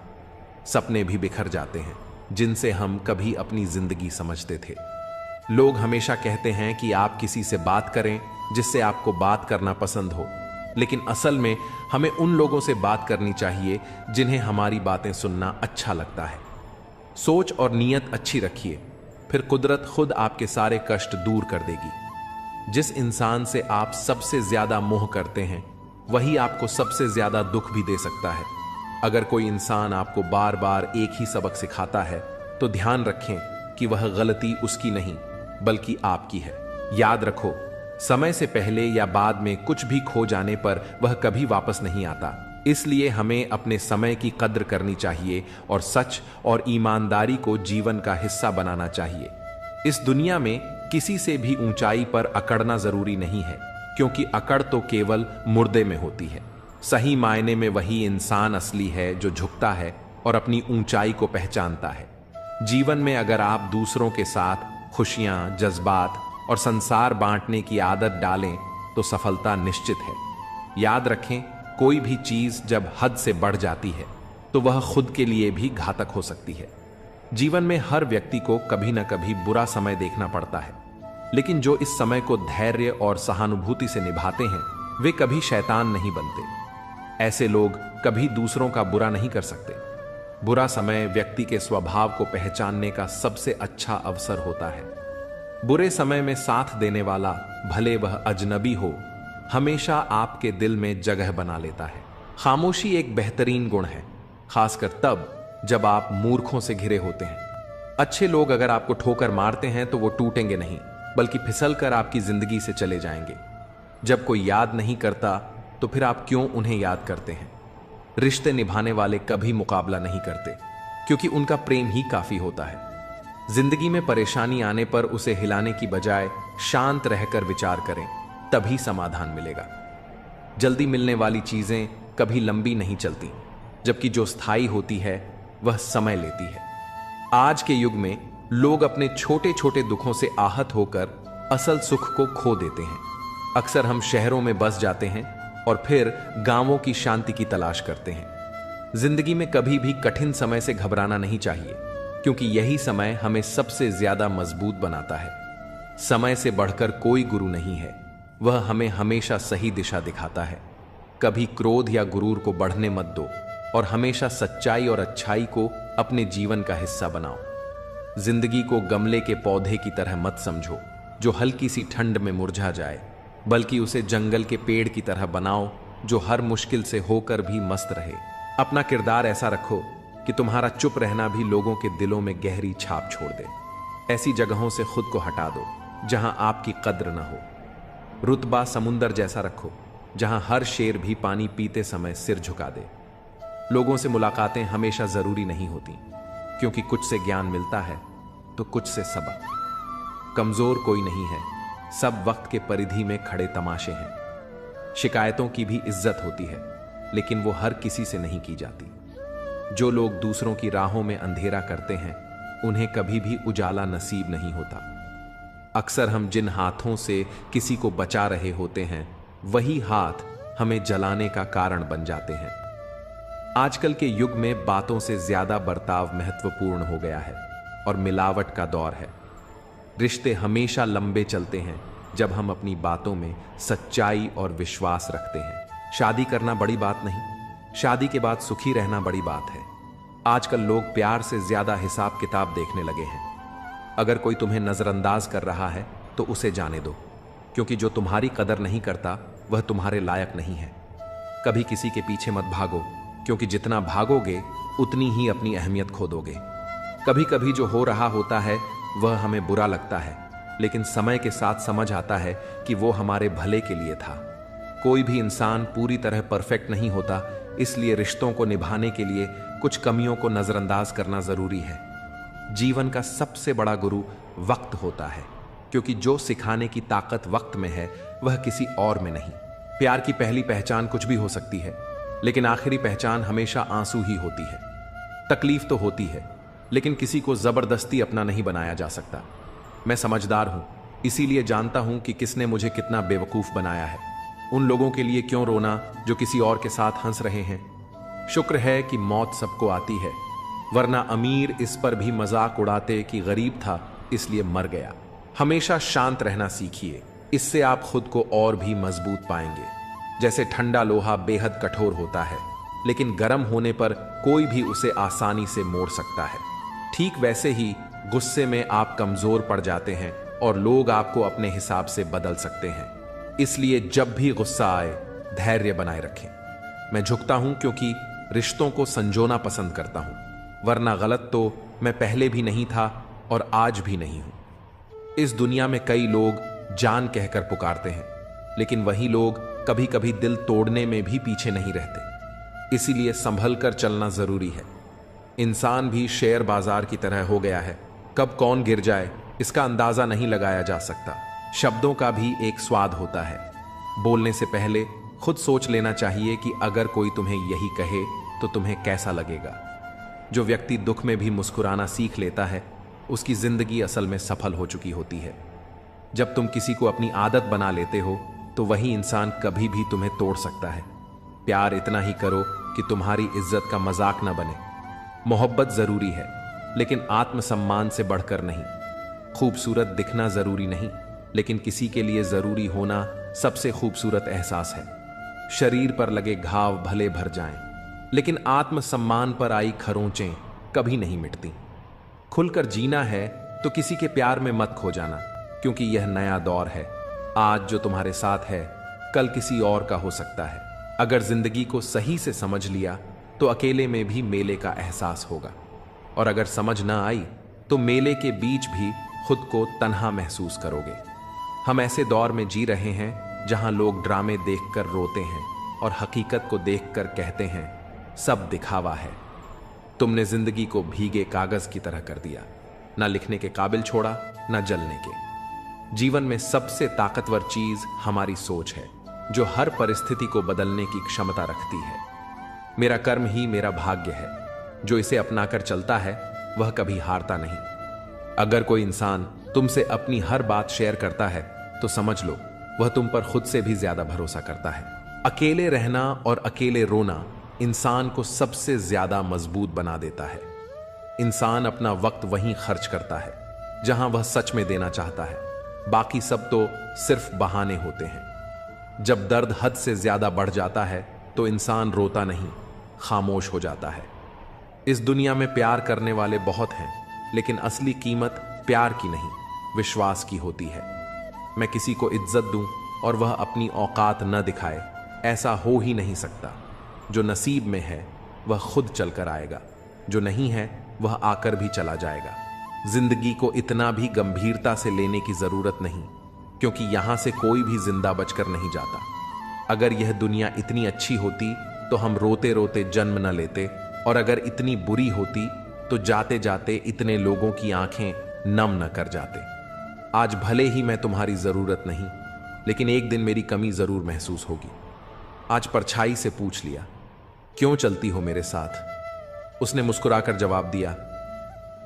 सपने भी बिखर जाते हैं जिनसे हम कभी अपनी जिंदगी समझते थे। लोग हमेशा कहते हैं कि आप किसी से बात करें जिससे आपको बात करना पसंद हो, लेकिन असल में हमें उन लोगों से बात करनी चाहिए जिन्हें हमारी बातें सुनना अच्छा लगता है। सोच और नीयत अच्छी रखिए, फिर कुदरत खुद आपके सारे कष्ट दूर कर देगी। जिस इंसान से आप सबसे ज्यादा मोह करते हैं वही आपको सबसे ज्यादा दुख भी दे सकता है। अगर कोई इंसान आपको बार बार एक ही सबक सिखाता है तो ध्यान रखें कि वह गलती उसकी नहीं बल्कि आपकी है। याद रखो, समय से पहले या बाद में कुछ भी खो जाने पर वह कभी वापस नहीं आता। इसलिए हमें अपने समय की कद्र करनी चाहिए और सच और ईमानदारी को जीवन का हिस्सा बनाना चाहिए। इस दुनिया में किसी से भी ऊंचाई पर अकड़ना जरूरी नहीं है, क्योंकि अकड़ तो केवल मुर्दे में होती है। सही मायने में वही इंसान असली है जो झुकता है और अपनी ऊंचाई को पहचानता है। जीवन में अगर आप दूसरों के साथ खुशियां, जज्बात और संसार बांटने की आदत डालें तो सफलता निश्चित है। याद रखें, कोई भी चीज जब हद से बढ़ जाती है तो वह खुद के लिए भी घातक हो सकती है। जीवन में हर व्यक्ति को कभी न कभी बुरा समय देखना पड़ता है, लेकिन जो इस समय को धैर्य और सहानुभूति से निभाते हैं वे कभी शैतान नहीं बनते। ऐसे लोग कभी दूसरों का बुरा नहीं कर सकते। बुरा समय व्यक्ति के स्वभाव को पहचानने का सबसे अच्छा अवसर होता है। बुरे समय में साथ देने वाला, भले वह अजनबी हो, हमेशा आपके दिल में जगह बना लेता है। खामोशी एक बेहतरीन गुण है, खासकर तब जब आप मूर्खों से घिरे होते हैं। अच्छे लोग अगर आपको ठोकर मारते हैं तो वो टूटेंगे नहीं, बल्कि फिसल कर आपकी जिंदगी से चले जाएंगे। जब कोई याद नहीं करता तो फिर आप क्यों उन्हें याद करते हैं? रिश्ते निभाने वाले कभी मुकाबला नहीं करते, क्योंकि उनका प्रेम ही काफी होता है। जिंदगी में परेशानी आने पर उसे हिलाने की बजाय शांत रहकर विचार करें, तभी समाधान मिलेगा। जल्दी मिलने वाली चीजें कभी लंबी नहीं चलती, जबकि जो स्थायी होती है वह समय लेती है। आज के युग में लोग अपने छोटे छोटे दुखों से आहत होकर असल सुख को खो देते हैं। अक्सर हम शहरों में बस जाते हैं और फिर गांवों की शांति की तलाश करते हैं। जिंदगी में कभी भी कठिन समय से घबराना नहीं चाहिए, क्योंकि यही समय हमें सबसे ज्यादा मजबूत बनाता है। समय से बढ़कर कोई गुरु नहीं है, वह हमें हमेशा सही दिशा दिखाता है। कभी क्रोध या गुरूर को बढ़ने मत दो और हमेशा सच्चाई और अच्छाई को अपने जीवन का हिस्सा बनाओ। जिंदगी को गमले के पौधे की तरह मत समझो जो हल्की सी ठंड में मुरझा जाए, बल्कि उसे जंगल के पेड़ की तरह बनाओ जो हर मुश्किल से होकर भी मस्त रहे। अपना किरदार ऐसा रखो कि तुम्हारा चुप रहना भी लोगों के दिलों में गहरी छाप छोड़ दे। ऐसी जगहों से खुद को हटा दो जहां आपकी कद्र न हो। रुतबा समुंदर जैसा रखो जहां हर शेर भी पानी पीते समय सिर झुका दे। लोगों से मुलाकातें हमेशा जरूरी नहीं होती, क्योंकि कुछ से ज्ञान मिलता है तो कुछ से सबक। कमजोर कोई नहीं है, सब वक्त के परिधि में खड़े तमाशे हैं। शिकायतों की भी इज्जत होती है, लेकिन वो हर किसी से नहीं की जाती। जो लोग दूसरों की राहों में अंधेरा करते हैं उन्हें कभी भी उजाला नसीब नहीं होता। अक्सर हम जिन हाथों से किसी को बचा रहे होते हैं वही हाथ हमें जलाने का कारण बन जाते हैं। आजकल के युग में बातों से ज्यादा बर्ताव महत्वपूर्ण हो गया है और मिलावट का दौर है। रिश्ते हमेशा लंबे चलते हैं जब हम अपनी बातों में सच्चाई और विश्वास रखते हैं। शादी करना बड़ी बात नहीं, शादी के बाद सुखी रहना बड़ी बात है। आजकल लोग प्यार से ज्यादा हिसाब किताब देखने लगे हैं। अगर कोई तुम्हें नजरअंदाज कर रहा है तो उसे जाने दो, क्योंकि जो तुम्हारी कदर नहीं करता वह तुम्हारे लायक नहीं है। कभी किसी के पीछे मत भागो, क्योंकि जितना भागोगे उतनी ही अपनी अहमियत खो दोगे। कभी कभी जो हो रहा होता है वह हमें बुरा लगता है, लेकिन समय के साथ समझ आता है कि वो हमारे भले के लिए था। कोई भी इंसान पूरी तरह परफेक्ट नहीं होता, इसलिए रिश्तों को निभाने के लिए कुछ कमियों को नजरअंदाज करना जरूरी है। जीवन का सबसे बड़ा गुरु वक्त होता है, क्योंकि जो सिखाने की ताकत वक्त में है वह किसी और में नहीं। प्यार की पहली पहचान कुछ भी हो सकती है, लेकिन आखिरी पहचान हमेशा आंसू ही होती है। तकलीफ तो होती है, लेकिन किसी को जबरदस्ती अपना नहीं बनाया जा सकता। मैं समझदार हूं, इसीलिए जानता हूं कि किसने मुझे कितना बेवकूफ बनाया है। उन लोगों के लिए क्यों रोना जो किसी और के साथ हंस रहे हैं। शुक्र है कि मौत सबको आती है, वरना अमीर इस पर भी मजाक उड़ाते कि गरीब था इसलिए मर गया। हमेशा शांत रहना सीखिए, इससे आप खुद को और भी मजबूत पाएंगे। जैसे ठंडा लोहा बेहद कठोर होता है, लेकिन गर्म होने पर कोई भी उसे आसानी से मोड़ सकता है। ठीक वैसे ही गुस्से में आप कमजोर पड़ जाते हैं और लोग आपको अपने हिसाब से बदल सकते हैं। इसलिए जब भी गुस्सा आए धैर्य बनाए रखें। मैं झुकता हूं क्योंकि रिश्तों को संजोना पसंद करता हूं, वरना गलत तो मैं पहले भी नहीं था और आज भी नहीं हूं। इस दुनिया में कई लोग जान कहकर पुकारते हैं, लेकिन वही लोग कभी कभी दिल तोड़ने में भी पीछे नहीं रहते। इसीलिए संभल कर चलना जरूरी है। इंसान भी शेयर बाजार की तरह हो गया है, कब कौन गिर जाए इसका अंदाजा नहीं लगाया जा सकता। शब्दों का भी एक स्वाद होता है। बोलने से पहले खुद सोच लेना चाहिए कि अगर कोई तुम्हें यही कहे तो तुम्हें कैसा लगेगा। जो व्यक्ति दुख में भी मुस्कुराना सीख लेता है उसकी जिंदगी असल में सफल हो चुकी होती है। जब तुम किसी को अपनी आदत बना लेते हो तो वही इंसान कभी भी तुम्हें तोड़ सकता है। प्यार इतना ही करो कि तुम्हारी इज्जत का मजाक न बने। मोहब्बत जरूरी है, लेकिन आत्मसम्मान से बढ़कर नहीं। खूबसूरत दिखना जरूरी नहीं, लेकिन किसी के लिए जरूरी होना सबसे खूबसूरत एहसास है। शरीर पर लगे घाव भले भर जाएं, लेकिन आत्मसम्मान पर आई खरोंचें कभी नहीं मिटती। खुलकर जीना है तो किसी के प्यार में मत खो जाना, क्योंकि यह नया दौर है। आज जो तुम्हारे साथ है कल किसी और का हो सकता है। अगर जिंदगी को सही से समझ लिया तो अकेले में भी मेले का एहसास होगा, और अगर समझ ना आई तो मेले के बीच भी खुद को तन्हा महसूस करोगे। हम ऐसे दौर में जी रहे हैं जहां लोग ड्रामे देखकर रोते हैं और हकीकत को देखकर कहते हैं सब दिखावा है। तुमने जिंदगी को भीगे कागज की तरह कर दिया, ना लिखने के काबिल छोड़ा ना जलने के। जीवन में सबसे ताकतवर चीज हमारी सोच है, जो हर परिस्थिति को बदलने की क्षमता रखती है। मेरा कर्म ही मेरा भाग्य है, जो इसे अपनाकर चलता है वह कभी हारता नहीं। अगर कोई इंसान तुमसे अपनी हर बात शेयर करता है तो समझ लो वह तुम पर खुद से भी ज्यादा भरोसा करता है। अकेले रहना और अकेले रोना इंसान को सबसे ज्यादा मजबूत बना देता है। इंसान अपना वक्त वहीं खर्च करता है जहां वह सच में देना चाहता है, बाकी सब तो सिर्फ बहाने होते हैं। जब दर्द हद से ज्यादा बढ़ जाता है तो इंसान रोता नहीं, खामोश हो जाता है। इस दुनिया में प्यार करने वाले बहुत हैं, लेकिन असली कीमत प्यार की नहीं, विश्वास की होती है। मैं किसी को इज्जत दूं और वह अपनी औकात न दिखाए, ऐसा हो ही नहीं सकता। जो नसीब में है वह खुद चलकर आएगा, जो नहीं है वह आकर भी चला जाएगा। जिंदगी को इतना भी गंभीरता से लेने की जरूरत नहीं, क्योंकि यहां से कोई भी जिंदा बचकर नहीं जाता। अगर यह दुनिया इतनी अच्छी होती तो हम रोते रोते जन्म न लेते, और अगर इतनी बुरी होती तो जाते जाते इतने लोगों की आंखें नम न कर जाते। आज भले ही मैं तुम्हारी जरूरत नहीं, लेकिन एक दिन मेरी कमी जरूर महसूस होगी। आज परछाई से पूछ लिया, क्यों चलती हो मेरे साथ? उसने मुस्कुराकर जवाब दिया,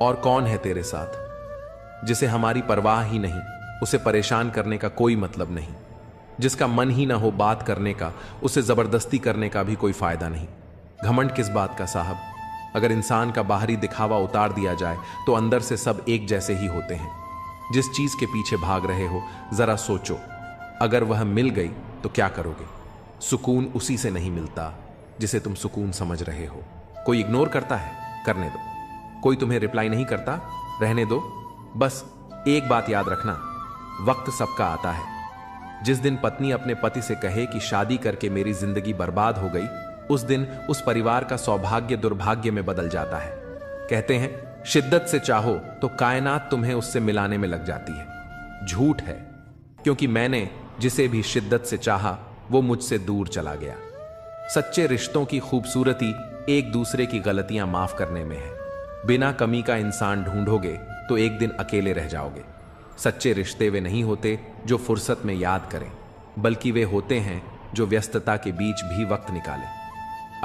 और कौन है तेरे साथ? जिसे हमारी परवाह ही नहीं, उसे परेशान करने का कोई मतलब नहीं। जिसका मन ही ना हो बात करने का, उसे जबरदस्ती करने का भी कोई फायदा नहीं। घमंड किस बात का साहब? अगर इंसान का बाहरी दिखावा उतार दिया जाए तो अंदर से सब एक जैसे ही होते हैं। जिस चीज के पीछे भाग रहे हो जरा सोचो, अगर वह मिल गई तो क्या करोगे? सुकून उसी से नहीं मिलता जिसे तुम सुकून समझ रहे हो। कोई इग्नोर करता है करने दो। कोई तुम्हें रिप्लाई नहीं करता, रहने दो। बस एक बात याद रखना, वक्त सबका आता है। जिस दिन पत्नी अपने पति से कहे कि शादी करके मेरी जिंदगी बर्बाद हो गई, उस दिन उस परिवार का सौभाग्य दुर्भाग्य में बदल जाता है। कहते हैं शिद्दत से चाहो तो कायनात तुम्हें उससे मिलाने में लग जाती है। झूठ है, क्योंकि मैंने जिसे भी शिद्दत से चाहा वो मुझसे दूर चला गया। सच्चे रिश्तों की खूबसूरती एक दूसरे की गलतियां माफ करने में है। बिना कमी का इंसान ढूंढोगे तो एक दिन अकेले रह जाओगे। सच्चे रिश्ते वे नहीं होते जो फुर्सत में याद करें, बल्कि वे होते हैं जो व्यस्तता के बीच भी वक्त निकालें।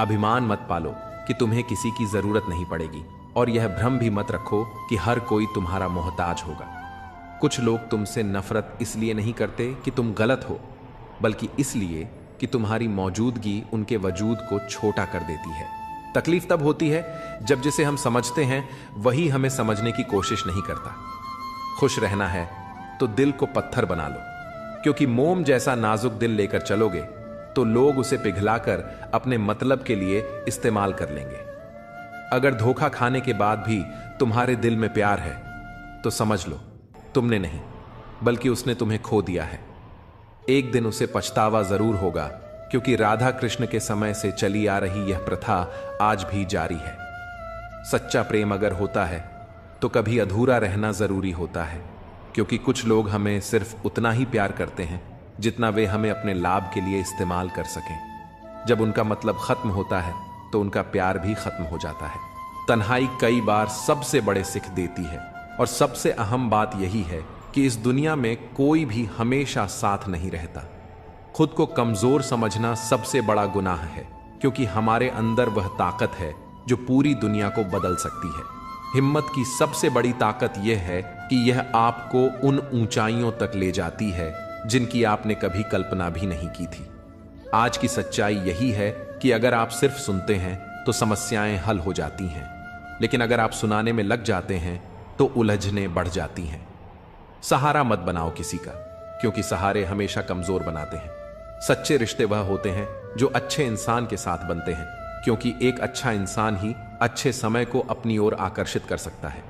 अभिमान मत पालो कि तुम्हें किसी की जरूरत नहीं पड़ेगी, और यह भ्रम भी मत रखो कि हर कोई तुम्हारा मोहताज होगा। कुछ लोग तुमसे नफरत इसलिए नहीं करते कि तुम गलत हो, बल्कि इसलिए कि तुम्हारी मौजूदगी उनके वजूद को छोटा कर देती है। तकलीफ तब होती है जब जिसे हम समझते हैं वही हमें समझने की कोशिश नहीं करता। खुश रहना है तो दिल को पत्थर बना लो, क्योंकि मोम जैसा नाजुक दिल लेकर चलोगे तो लोग उसे पिघलाकर अपने मतलब के लिए इस्तेमाल कर लेंगे। अगर धोखा खाने के बाद भी तुम्हारे दिल में प्यार है तो समझ लो तुमने नहीं, बल्कि उसने तुम्हें खो दिया है। एक दिन उसे पछतावा जरूर होगा, क्योंकि राधा कृष्ण के समय से चली आ रही यह प्रथा आज भी जारी है। सच्चा प्रेम अगर होता है तो कभी अधूरा रहना जरूरी होता है, क्योंकि कुछ लोग हमें सिर्फ उतना ही प्यार करते हैं जितना वे हमें अपने लाभ के लिए इस्तेमाल कर सकें। जब उनका मतलब खत्म होता है तो उनका प्यार भी खत्म हो जाता है। तन्हाई कई बार सबसे बड़े सिख देती है, और सबसे अहम बात यही है कि इस दुनिया में कोई भी हमेशा साथ नहीं रहता। खुद को कमजोर समझना सबसे बड़ा गुनाह है, क्योंकि हमारे अंदर वह ताकत है जो पूरी दुनिया को बदल सकती है। हिम्मत की सबसे बड़ी ताकत यह है कि यह आपको उन ऊंचाइयों तक ले जाती है जिनकी आपने कभी कल्पना भी नहीं की थी। आज की सच्चाई यही है कि अगर आप सिर्फ सुनते हैं तो समस्याएं हल हो जाती हैं, लेकिन अगर आप सुनाने में लग जाते हैं तो उलझने बढ़ जाती हैं। सहारा मत बनाओ किसी का, क्योंकि सहारे हमेशा कमजोर बनाते हैं। सच्चे रिश्ते वह होते हैं जो अच्छे इंसान के साथ बनते हैं, क्योंकि एक अच्छा इंसान ही अच्छे समय को अपनी ओर आकर्षित कर सकता है।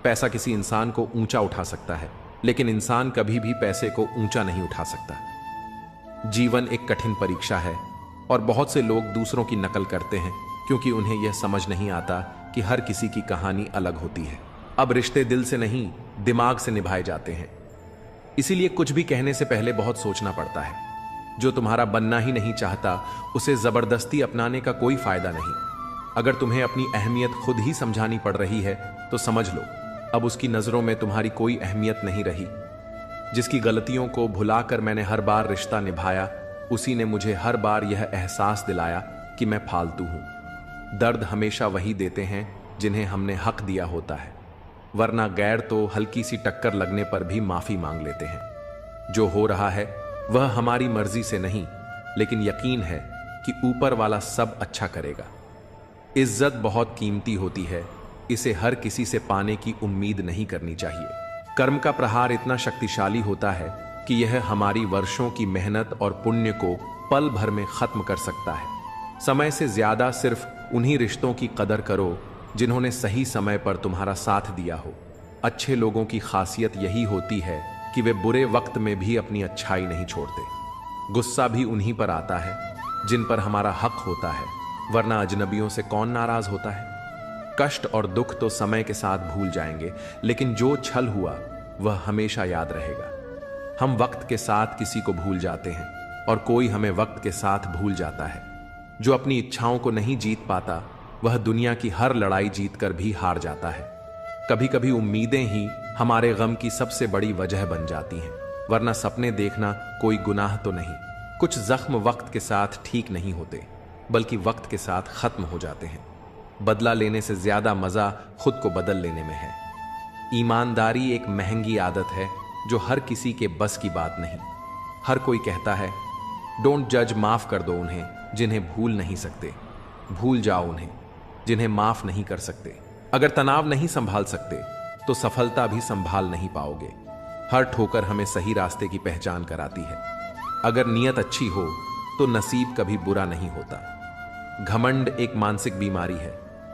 पैसा किसी इंसान को ऊंचा उठा सकता है, लेकिन इंसान कभी भी पैसे को ऊंचा नहीं उठा सकता। जीवन एक कठिन परीक्षा है, और बहुत से लोग दूसरों की नकल करते हैं क्योंकि उन्हें यह समझ नहीं आता कि हर किसी की कहानी अलग होती है। अब रिश्ते दिल से नहीं, दिमाग से निभाए जाते हैं। इसीलिए कुछ भी कहने से पहले बहुत सोचना पड़ता है। जो तुम्हारा बनना ही नहीं चाहता उसे जबरदस्ती अपनाने का कोई फायदा नहीं। अगर तुम्हें अपनी अहमियत खुद ही समझानी पड़ रही है तो समझ लो अब उसकी नजरों में तुम्हारी कोई अहमियत नहीं रही। जिसकी गलतियों को भुलाकर मैंने हर बार रिश्ता निभाया, उसी ने मुझे हर बार यह एहसास दिलाया कि मैं फालतू हूं। दर्द हमेशा वही देते हैं जिन्हें हमने हक दिया होता है, वरना गैर तो हल्की सी टक्कर लगने पर भी माफी मांग लेते हैं। जो हो रहा है वह हमारी मर्जी से नहीं, लेकिन यकीन है कि ऊपर वाला सब अच्छा करेगा। इज्जत बहुत कीमती होती है, इसे हर किसी से पाने की उम्मीद नहीं करनी चाहिए। कर्म का प्रहार इतना शक्तिशाली होता है कि यह हमारी वर्षों की मेहनत और पुण्य को पल भर में खत्म कर सकता है। समय से ज्यादा सिर्फ उन्हीं रिश्तों की कदर करो जिन्होंने सही समय पर तुम्हारा साथ दिया हो। अच्छे लोगों की खासियत यही होती है कि वे बुरे वक्त में भी अपनी अच्छाई नहीं छोड़ते। गुस्सा भी उन्हीं पर आता है जिन पर हमारा हक होता है, वरना अजनबियों से कौन नाराज होता है। कष्ट और दुख तो समय के साथ भूल जाएंगे, लेकिन जो छल हुआ वह हमेशा याद रहेगा। हम वक्त के साथ किसी को भूल जाते हैं और कोई हमें वक्त के साथ भूल जाता है। जो अपनी इच्छाओं को नहीं जीत पाता वह दुनिया की हर लड़ाई जीतकर भी हार जाता है। कभी कभी उम्मीदें ही हमारे गम की सबसे बड़ी वजह बन जाती हैं, वरना सपने देखना कोई गुनाह तो नहीं। कुछ जख्म वक्त के साथ ठीक नहीं होते, बल्कि वक्त के साथ खत्म हो जाते हैं। बदला लेने से ज्यादा मजा खुद को बदल लेने में है। ईमानदारी एक महंगी आदत है जो हर किसी के बस की बात नहीं। हर कोई कहता है डोंट जज, माफ कर दो उन्हें जिन्हें भूल नहीं सकते, भूल जाओ उन्हें जिन्हें माफ नहीं कर सकते। अगर तनाव नहीं संभाल सकते तो सफलता भी संभाल नहीं पाओगे। हर ठोकर हमें सही रास्ते की पहचान कराती है। अगर नीयत अच्छी हो तो नसीब कभी बुरा नहीं होता। घमंड एक मानसिक बीमारी है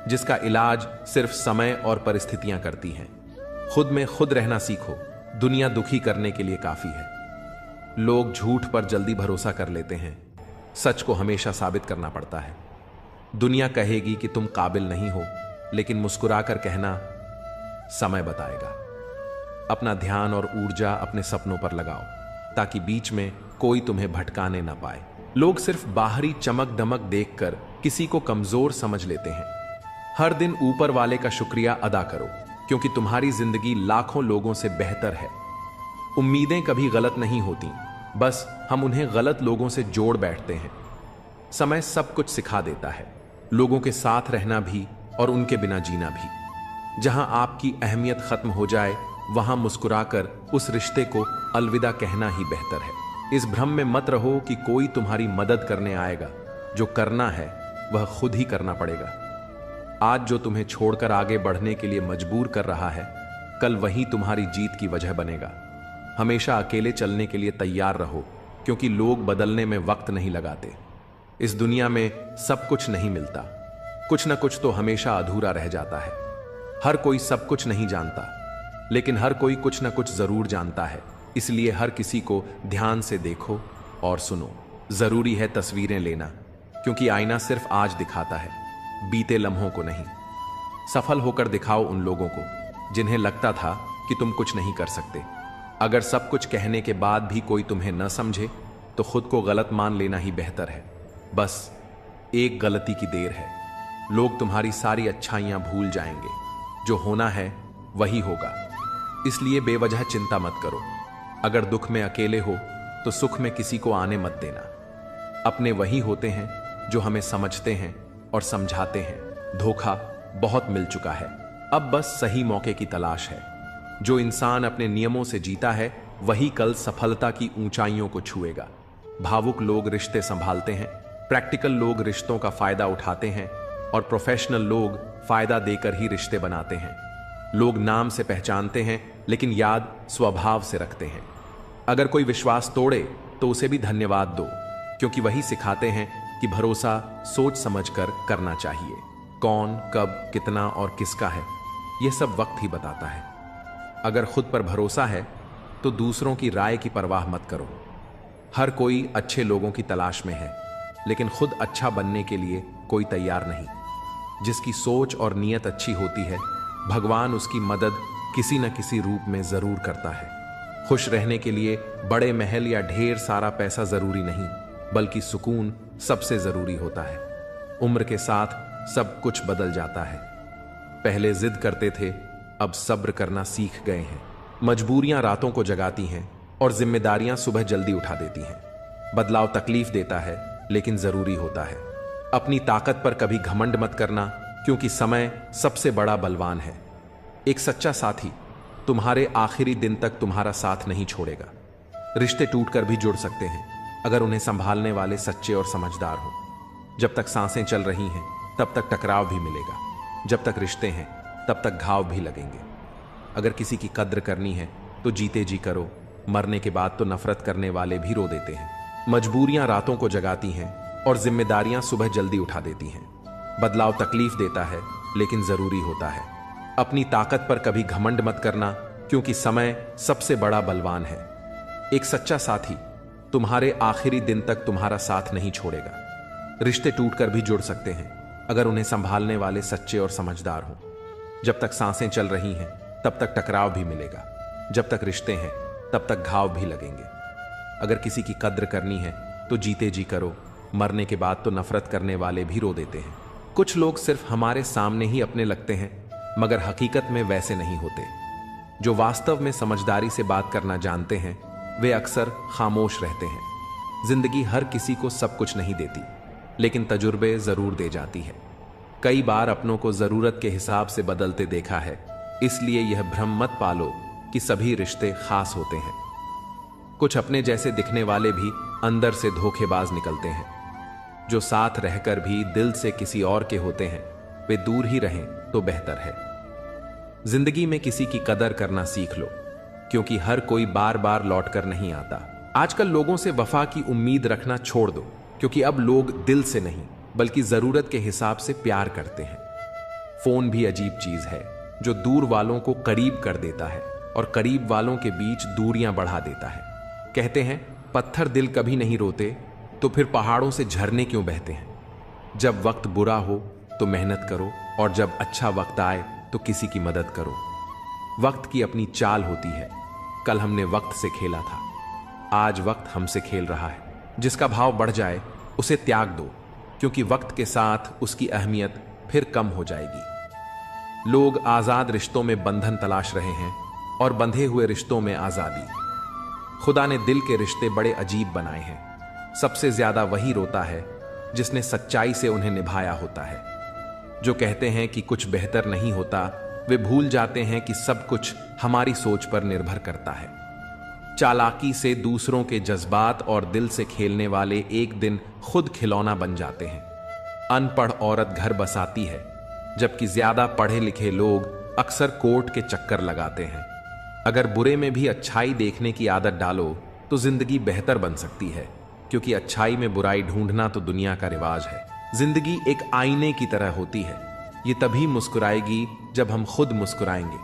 जिसका इलाज सिर्फ समय और परिस्थितियां करती हैं। खुद में खुद रहना सीखो, दुनिया दुखी करने के लिए काफी है। लोग झूठ पर जल्दी भरोसा कर लेते हैं, सच को हमेशा साबित करना पड़ता है। दुनिया कहेगी कि तुम काबिल नहीं हो, लेकिन मुस्कुराकर कहना समय बताएगा। अपना ध्यान और ऊर्जा अपने सपनों पर लगाओ, ताकि बीच में कोई तुम्हें भटकाने ना पाए। लोग सिर्फ बाहरी चमक दमक देखकर किसी को कमजोर समझ लेते हैं। हर दिन ऊपर वाले का शुक्रिया अदा करो, क्योंकि तुम्हारी जिंदगी लाखों लोगों से बेहतर है। उम्मीदें कभी गलत नहीं होती, बस हम उन्हें गलत लोगों से जोड़ बैठते हैं। समय सब कुछ सिखा देता है, लोगों के साथ रहना भी और उनके बिना जीना भी। जहां आपकी अहमियत खत्म हो जाए, वहां मुस्कुराकर उस रिश्ते को अलविदा कहना ही बेहतर है। इस भ्रम में मत रहो कि कोई तुम्हारी मदद करने आएगा। जो करना है वह खुद ही करना पड़ेगा। आज जो तुम्हें छोड़कर आगे बढ़ने के लिए मजबूर कर रहा है, कल वही तुम्हारी जीत की वजह बनेगा। हमेशा अकेले चलने के लिए तैयार रहो, क्योंकि लोग बदलने में वक्त नहीं लगाते। इस दुनिया में सब कुछ नहीं मिलता, कुछ न कुछ तो हमेशा अधूरा रह जाता है। हर कोई सब कुछ नहीं जानता, लेकिन हर कोई कुछ न कुछ जरूर जानता है। इसलिए हर किसी को ध्यान से देखो और सुनो। जरूरी है तस्वीरें लेना, क्योंकि आईना सिर्फ आज दिखाता है, बीते लम्हों को नहीं। सफल होकर दिखाओ उन लोगों को जिन्हें लगता था कि तुम कुछ नहीं कर सकते। अगर सब कुछ कहने के बाद भी कोई तुम्हें न समझे, तो खुद को गलत मान लेना ही बेहतर है। बस एक गलती की देर है, लोग तुम्हारी सारी अच्छाइयां भूल जाएंगे। जो होना है वही होगा, इसलिए बेवजह चिंता मत करो। अगर दुख में अकेले हो तो सुख में किसी को आने मत देना। अपने वही होते हैं जो हमें समझते हैं और समझाते हैं। धोखा बहुत मिल चुका है, अब बस सही मौके की तलाश है। जो इंसान अपने नियमों से जीता है, वही कल सफलता की ऊंचाइयों को छुएगा। भावुक लोग रिश्ते संभालते हैं, प्रैक्टिकल लोग रिश्तों का फायदा उठाते हैं, और प्रोफेशनल लोग फायदा देकर ही रिश्ते बनाते हैं। लोग नाम से पहचानते हैं, लेकिन याद स्वभाव से रखते हैं। अगर कोई विश्वास तोड़े तो उसे भी धन्यवाद दो, क्योंकि वही सिखाते हैं कि भरोसा सोच समझकर करना चाहिए। कौन, कब, कितना और किसका है, यह सब वक्त ही बताता है। अगर खुद पर भरोसा है तो दूसरों की राय की परवाह मत करो। हर कोई अच्छे लोगों की तलाश में है, लेकिन खुद अच्छा बनने के लिए कोई तैयार नहीं। जिसकी सोच और नीयत अच्छी होती है, भगवान उसकी मदद किसी न किसी रूप में जरूर करता है। खुश रहने के लिए बड़े महल या ढेर सारा पैसा जरूरी नहीं, बल्कि सुकून सबसे जरूरी होता है। उम्र के साथ सब कुछ बदल जाता है। पहले जिद करते थे, अब सब्र करना सीख गए हैं। मजबूरियां रातों को जगाती हैं और जिम्मेदारियां सुबह जल्दी उठा देती हैं। बदलाव तकलीफ देता है, लेकिन जरूरी होता है। अपनी ताकत पर कभी घमंड मत करना, क्योंकि समय सबसे बड़ा बलवान है। एक सच्चा साथी तुम्हारे आखिरी दिन तक तुम्हारा साथ नहीं छोड़ेगा। रिश्ते टूटकर भी जुड़ सकते हैं, अगर उन्हें संभालने वाले सच्चे और समझदार हो। जब तक सांसें चल रही हैं, तब तक टकराव भी मिलेगा। जब तक रिश्ते हैं, तब तक घाव भी लगेंगे। अगर किसी की कद्र करनी है तो जीते जी करो, मरने के बाद तो नफरत करने वाले भी रो देते हैं। मजबूरियां रातों को जगाती हैं और जिम्मेदारियां सुबह जल्दी उठा देती हैं। बदलाव तकलीफ देता है, लेकिन जरूरी होता है। अपनी ताकत पर कभी घमंड मत करना, क्योंकि समय सबसे बड़ा बलवान है। एक सच्चा साथी तुम्हारे आखिरी दिन तक तुम्हारा साथ नहीं छोड़ेगा। रिश्ते टूटकर भी जुड़ सकते हैं, अगर उन्हें संभालने वाले सच्चे और समझदार हों। जब तक सांसें चल रही हैं, तब तक टकराव भी मिलेगा। जब तक रिश्ते हैं, तब तक घाव भी लगेंगे। अगर किसी की कद्र करनी है तो जीते जी करो, मरने के बाद तो नफरत करने वाले भी रो देते हैं। कुछ लोग सिर्फ हमारे सामने ही अपने लगते हैं, मगर हकीकत में वैसे नहीं होते। जो वास्तव में समझदारी से बात करना जानते हैं, वे अक्सर खामोश रहते हैं। जिंदगी हर किसी को सब कुछ नहीं देती, लेकिन तजुर्बे जरूर दे जाती है। कई बार अपनों को जरूरत के हिसाब से बदलते देखा है, इसलिए यह भ्रम मत पालो कि सभी रिश्ते खास होते हैं। कुछ अपने जैसे दिखने वाले भी अंदर से धोखेबाज निकलते हैं। जो साथ रहकर भी दिल से किसी और के होते हैं, वे दूर ही रहें तो बेहतर है। जिंदगी में किसी की कदर करना सीख लो, क्योंकि हर कोई बार बार लौट कर नहीं आता। आजकल लोगों से वफा की उम्मीद रखना छोड़ दो, क्योंकि अब लोग दिल से नहीं बल्कि जरूरत के हिसाब से प्यार करते हैं। फोन भी अजीब चीज है जो दूर वालों को करीब कर देता है और करीब वालों के बीच दूरियां बढ़ा देता है। कहते हैं पत्थर दिल कभी नहीं रोते, तो फिर पहाड़ों से झरने क्यों बहते हैं। जब वक्त बुरा हो तो मेहनत करो, और जब अच्छा वक्त आए तो किसी की मदद करो। वक्त की अपनी चाल होती है। कल हमने वक्त से खेला था, आज वक्त हमसे खेल रहा है। जिसका भाव बढ़ जाए उसे त्याग दो, क्योंकि वक्त के साथ उसकी अहमियत फिर कम हो जाएगी। लोग आजाद रिश्तों में बंधन तलाश रहे हैं और बंधे हुए रिश्तों में आजादी। खुदा ने दिल के रिश्ते बड़े अजीब बनाए हैं। सबसे ज्यादा वही रोता है जिसने सच्चाई से उन्हें निभाया होता है। जो कहते हैं कि कुछ बेहतर नहीं होता, वे भूल जाते हैं कि सब कुछ हमारी सोच पर निर्भर करता है। चालाकी से दूसरों के जज्बात और दिल से खेलने वाले एक दिन खुद खिलौना बन जाते हैं। अनपढ़ औरत घर बसाती है, जबकि ज्यादा पढ़े लिखे लोग अक्सर कोर्ट के चक्कर लगाते हैं। अगर बुरे में भी अच्छाई देखने की आदत डालो तो जिंदगी बेहतर बन सकती है, क्योंकि अच्छाई में बुराई ढूंढना तो दुनिया का रिवाज है। जिंदगी एक आईने की तरह होती है। ये तभी मुस्कुराएगी जब हम खुद मुस्कुराएंगे।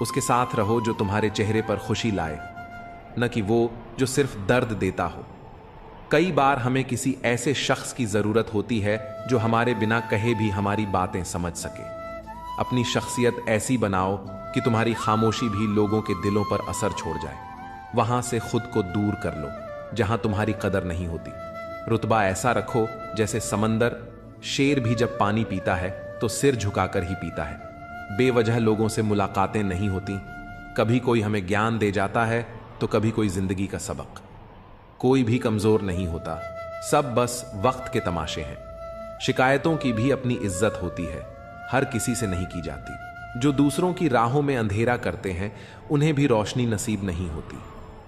उसके साथ रहो जो तुम्हारे चेहरे पर खुशी लाए, न कि वो जो सिर्फ दर्द देता हो। कई बार हमें किसी ऐसे शख्स की जरूरत होती है जो हमारे बिना कहे भी हमारी बातें समझ सके। अपनी शख्सियत ऐसी बनाओ कि तुम्हारी खामोशी भी लोगों के दिलों पर असर छोड़ जाए। वहां से खुद को दूर कर लो जहां तुम्हारी कदर नहीं होती। रुतबा ऐसा रखो जैसे समंदर। शेर भी जब पानी पीता है तो सिर झुकाकर ही पीता है। बेवजह लोगों से मुलाकातें नहीं होती। कभी कोई हमें ज्ञान दे जाता है तो कभी कोई जिंदगी का सबक। कोई भी कमजोर नहीं होता, सब बस वक्त के तमाशे हैं। शिकायतों की भी अपनी इज्जत होती है, हर किसी से नहीं की जाती। जो दूसरों की राहों में अंधेरा करते हैं उन्हें भी रोशनी नसीब नहीं होती।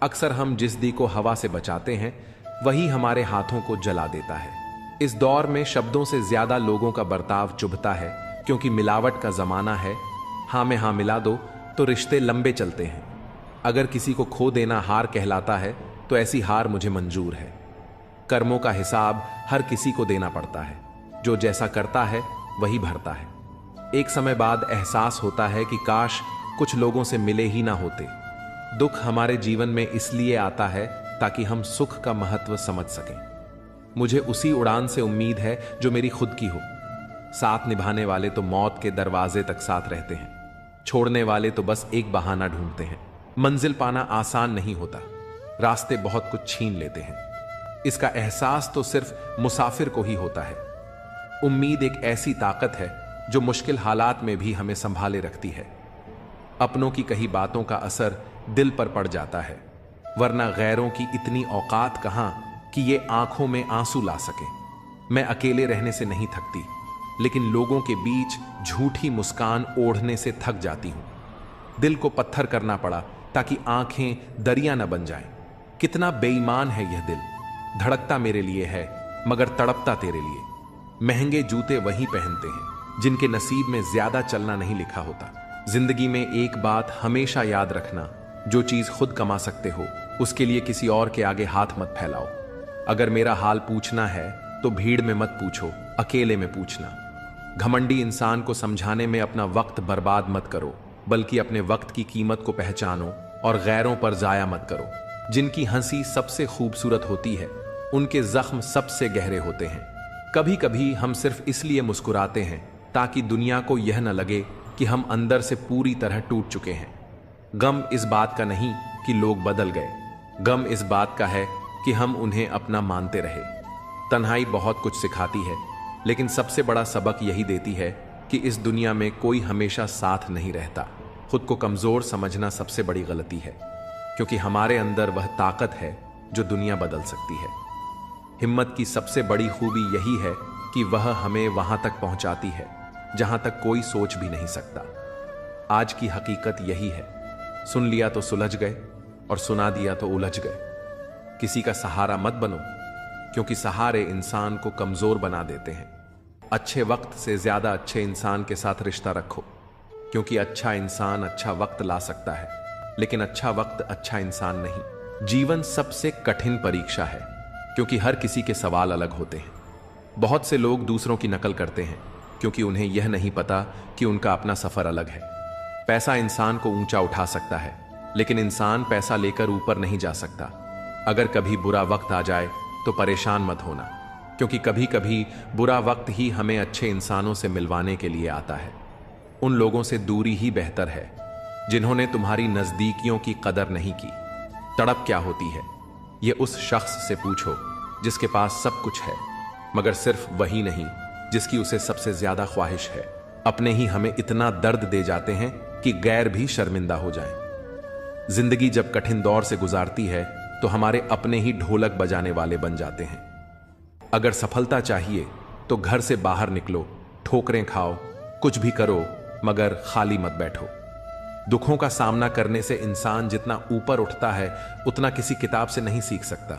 अक्सर हम जिस दी को हवा से बचाते हैं वही हमारे हाथों को जला देता है। इस दौर में शब्दों से ज्यादा लोगों का बर्ताव चुभता है, क्योंकि मिलावट का जमाना है। हाँ में हाँ मिला दो तो रिश्ते लंबे चलते हैं। अगर किसी को खो देना हार कहलाता है तो ऐसी हार मुझे मंजूर है। कर्मों का हिसाब हर किसी को देना पड़ता है। जो जैसा करता है वही भरता है। एक समय बाद एहसास होता है कि काश कुछ लोगों से मिले ही ना होते। दुख हमारे जीवन में इसलिए आता है ताकि हम सुख का महत्व समझ सकें। मुझे उसी उड़ान से उम्मीद है जो मेरी खुद की हो। साथ निभाने वाले तो मौत के दरवाजे तक साथ रहते हैं, छोड़ने वाले तो बस एक बहाना ढूंढते हैं। मंजिल पाना आसान नहीं होता, रास्ते बहुत कुछ छीन लेते हैं। इसका एहसास तो सिर्फ मुसाफिर को ही होता है। उम्मीद एक ऐसी ताकत है जो मुश्किल हालात में भी हमें संभाले रखती है। अपनों की कही बातों का असर दिल पर पड़ जाता है, वरना गैरों की इतनी औकात कहां कि ये आंखों में आंसू ला सके। मैं अकेले रहने से नहीं थकती, लेकिन लोगों के बीच झूठी मुस्कान ओढ़ने से थक जाती हूं। दिल को पत्थर करना पड़ा ताकि आंखें दरिया न बन जाएं। कितना बेईमान है यह दिल, धड़कता मेरे लिए है मगर तड़पता तेरे लिए। महंगे जूते वही पहनते हैं जिनके नसीब में ज्यादा चलना नहीं लिखा होता। जिंदगी में एक बात हमेशा याद रखना, जो चीज खुद कमा सकते हो उसके लिए किसी और के आगे हाथ मत फैलाओ। अगर मेरा हाल पूछना है तो भीड़ में मत पूछो, अकेले में पूछना। घमंडी इंसान को समझाने में अपना वक्त बर्बाद मत करो, बल्कि अपने वक्त की कीमत को पहचानो और गैरों पर जाया मत करो। जिनकी हंसी सबसे खूबसूरत होती है उनके जख्म सबसे गहरे होते हैं। कभी कभी हम सिर्फ इसलिए मुस्कुराते हैं ताकि दुनिया को यह न लगे कि हम अंदर से पूरी तरह टूट चुके हैं। गम इस बात का नहीं कि लोग बदल गए, गम इस बात का है कि हम उन्हें अपना मानते रहे। तन्हाई बहुत कुछ सिखाती है, लेकिन सबसे बड़ा सबक यही देती है कि इस दुनिया में कोई हमेशा साथ नहीं रहता। खुद को कमजोर समझना सबसे बड़ी गलती है, क्योंकि हमारे अंदर वह ताकत है जो दुनिया बदल सकती है। हिम्मत की सबसे बड़ी खूबी यही है कि वह हमें वहां तक पहुंचाती है जहां तक कोई सोच भी नहीं सकता। आज की हकीकत यही है, सुन लिया तो सुलझ गए और सुना दिया तो उलझ गए। किसी का सहारा मत बनो, क्योंकि सहारे इंसान को कमजोर बना देते हैं। अच्छे वक्त से ज्यादा अच्छे इंसान के साथ रिश्ता रखो, क्योंकि अच्छा इंसान अच्छा वक्त ला सकता है, लेकिन अच्छा वक्त अच्छा इंसान नहीं। जीवन सबसे कठिन परीक्षा है, क्योंकि हर किसी के सवाल अलग होते हैं। बहुत से लोग दूसरों की नकल करते हैं, क्योंकि उन्हें यह नहीं पता कि उनका अपना सफर अलग है। पैसा इंसान को ऊंचा उठा सकता है, लेकिन इंसान पैसा लेकर ऊपर नहीं जा सकता। अगर कभी बुरा वक्त आ जाए तो परेशान मत होना, क्योंकि कभी कभी बुरा वक्त ही हमें अच्छे इंसानों से मिलवाने के लिए आता है। उन लोगों से दूरी ही बेहतर है जिन्होंने तुम्हारी नजदीकियों की कदर नहीं की। तड़प क्या होती है, यह उस शख्स से पूछो जिसके पास सब कुछ है, मगर सिर्फ वही नहीं जिसकी उसे सबसे ज्यादा ख्वाहिश है। अपने ही हमें इतना दर्द दे जाते हैं कि गैर भी शर्मिंदा हो जाएं। जिंदगी जब कठिन दौर से गुजारती है तो हमारे अपने ही ढोलक बजाने वाले बन जाते हैं। अगर सफलता चाहिए तो घर से बाहर निकलो, ठोकरें खाओ, कुछ भी करो, मगर खाली मत बैठो। दुखों का सामना करने से इंसान जितना ऊपर उठता है उतना किसी किताब से नहीं सीख सकता।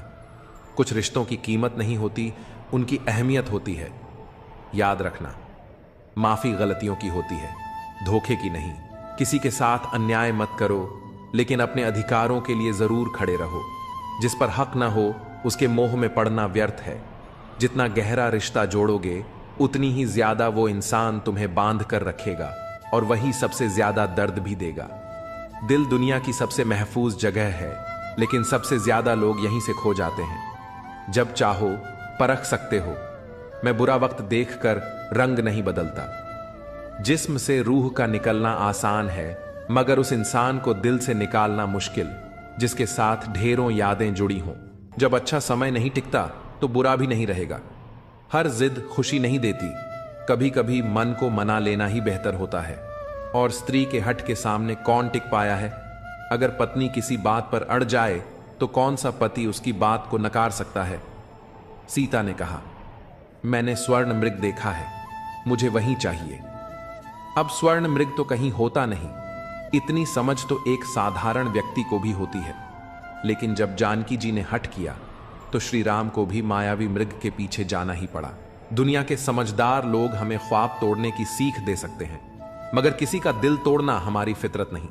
कुछ रिश्तों की कीमत नहीं होती, उनकी अहमियत होती है। याद रखना, माफी गलतियों की होती है, धोखे की नहीं। किसी के साथ अन्याय मत करो, लेकिन अपने अधिकारों के लिए जरूर खड़े रहो। जिस पर हक ना हो उसके मोह में पड़ना व्यर्थ है। जितना गहरा रिश्ता जोड़ोगे उतनी ही ज्यादा वो इंसान तुम्हें बांध कर रखेगा, और वही सबसे ज्यादा दर्द भी देगा। दिल दुनिया की सबसे महफूज जगह है, लेकिन सबसे ज्यादा लोग यहीं से खो जाते हैं। जब चाहो परख सकते हो। मैं बुरा वक्त देखकर रंग नहीं बदलता। जिस्म से रूह का निकलना आसान है, मगर उस इंसान को दिल से निकालना मुश्किल जिसके साथ ढेरों यादें जुड़ी हों। जब अच्छा समय नहीं टिकता तो बुरा भी नहीं रहेगा। हर जिद खुशी नहीं देती, कभी कभी मन को मना लेना ही बेहतर होता है। और स्त्री के हट के सामने कौन टिक पाया है? अगर पत्नी किसी बात पर अड़ जाए तो कौन सा पति उसकी बात को नकार सकता है? सीता ने कहा, मैंने स्वर्ण मृग देखा है, मुझे वही चाहिए। अब स्वर्ण मृग तो कहीं होता नहीं, इतनी समझ तो एक साधारण व्यक्ति को भी होती है। लेकिन जब जानकी जी ने हट किया तो श्री राम को भी मायावी मृग के पीछे जाना ही पड़ा। दुनिया के समझदार लोग हमें ख्वाब तोड़ने की सीख दे सकते हैं, मगर किसी का दिल तोड़ना हमारी फितरत नहीं।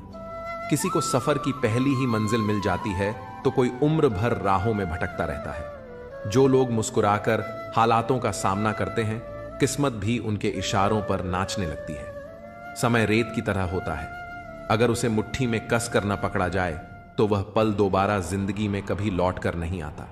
किसी को सफर की पहली ही मंजिल मिल जाती है तो कोई उम्र भर राहों में भटकता रहता है। जो लोग मुस्कुराकर हालातों का सामना करते हैं, किस्मत भी उनके इशारों पर नाचने लगती है। समय रेत की तरह होता है, अगर उसे मुट्ठी में कस कर न पकड़ा जाए तो वह पल दोबारा जिंदगी में कभी लौट कर नहीं आता।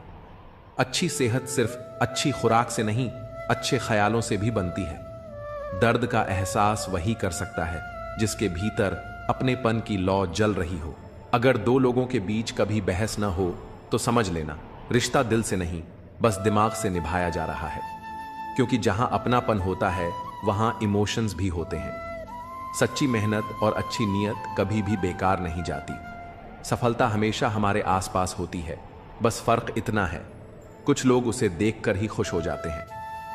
अच्छी सेहत सिर्फ अच्छी खुराक से नहीं, अच्छे ख्यालों से भी बनती है। दर्द का एहसास वही कर सकता है जिसके भीतर अपनेपन की लौ जल रही हो। अगर दो लोगों के बीच कभी बहस न हो तो समझ लेना रिश्ता दिल से नहीं, बस दिमाग से निभाया जा रहा है। क्योंकि जहां अपनापन होता है वहां इमोशंस भी होते हैं। सच्ची मेहनत और अच्छी नीयत कभी भी बेकार नहीं जाती। सफलता हमेशा हमारे आसपास होती है, बस फर्क इतना है, कुछ लोग उसे देखकर ही खुश हो जाते हैं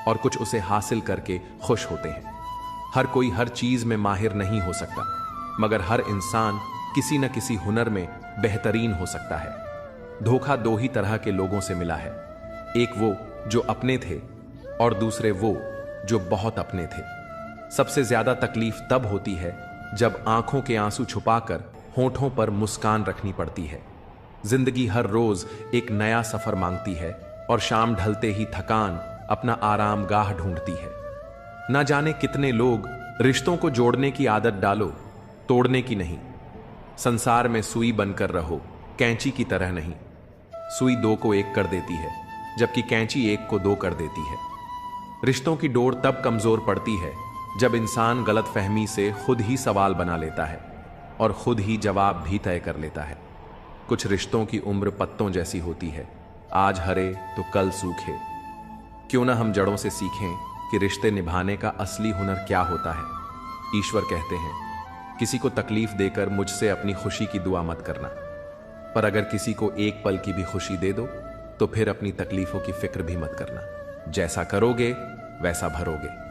और कुछ उसे हासिल करके खुश होते हैं। हर कोई हर चीज में माहिर नहीं हो सकता, मगर हर इंसान किसी न किसी हुनर में बेहतरीन हो सकता है। धोखा दो ही तरह के लोगों से मिला है, एक वो जो अपने थे और दूसरे वो जो बहुत अपने थे। सबसे ज्यादा तकलीफ तब होती है जब आंखों के आंसू छुपाकर होठों पर मुस्कान रखनी पड़ती है। जिंदगी हर रोज एक नया सफर मांगती है और शाम ढलते ही थकान अपना आराम गाह ढूंढती है। ना जाने कितने लोग रिश्तों को जोड़ने की आदत डालो, तोड़ने की नहीं। संसार में सुई बनकर रहो, कैंची की तरह नहीं। सुई दो को एक कर देती है, जबकि कैंची एक को दो कर देती है। रिश्तों की डोर तब कमजोर पड़ती है जब इंसान गलतफहमी से खुद ही सवाल बना लेता है और खुद ही जवाब भी तय कर लेता है। कुछ रिश्तों की उम्र पत्तों जैसी होती है, आज हरे तो कल सूखे। क्यों ना हम जड़ों से सीखें कि रिश्ते निभाने का असली हुनर क्या होता है। ईश्वर कहते हैं, किसी को तकलीफ देकर मुझसे अपनी खुशी की दुआ मत करना, पर अगर किसी को एक पल की भी खुशी दे दो तो फिर अपनी तकलीफों की फिक्र भी मत करना। जैसा करोगे वैसा भरोगे।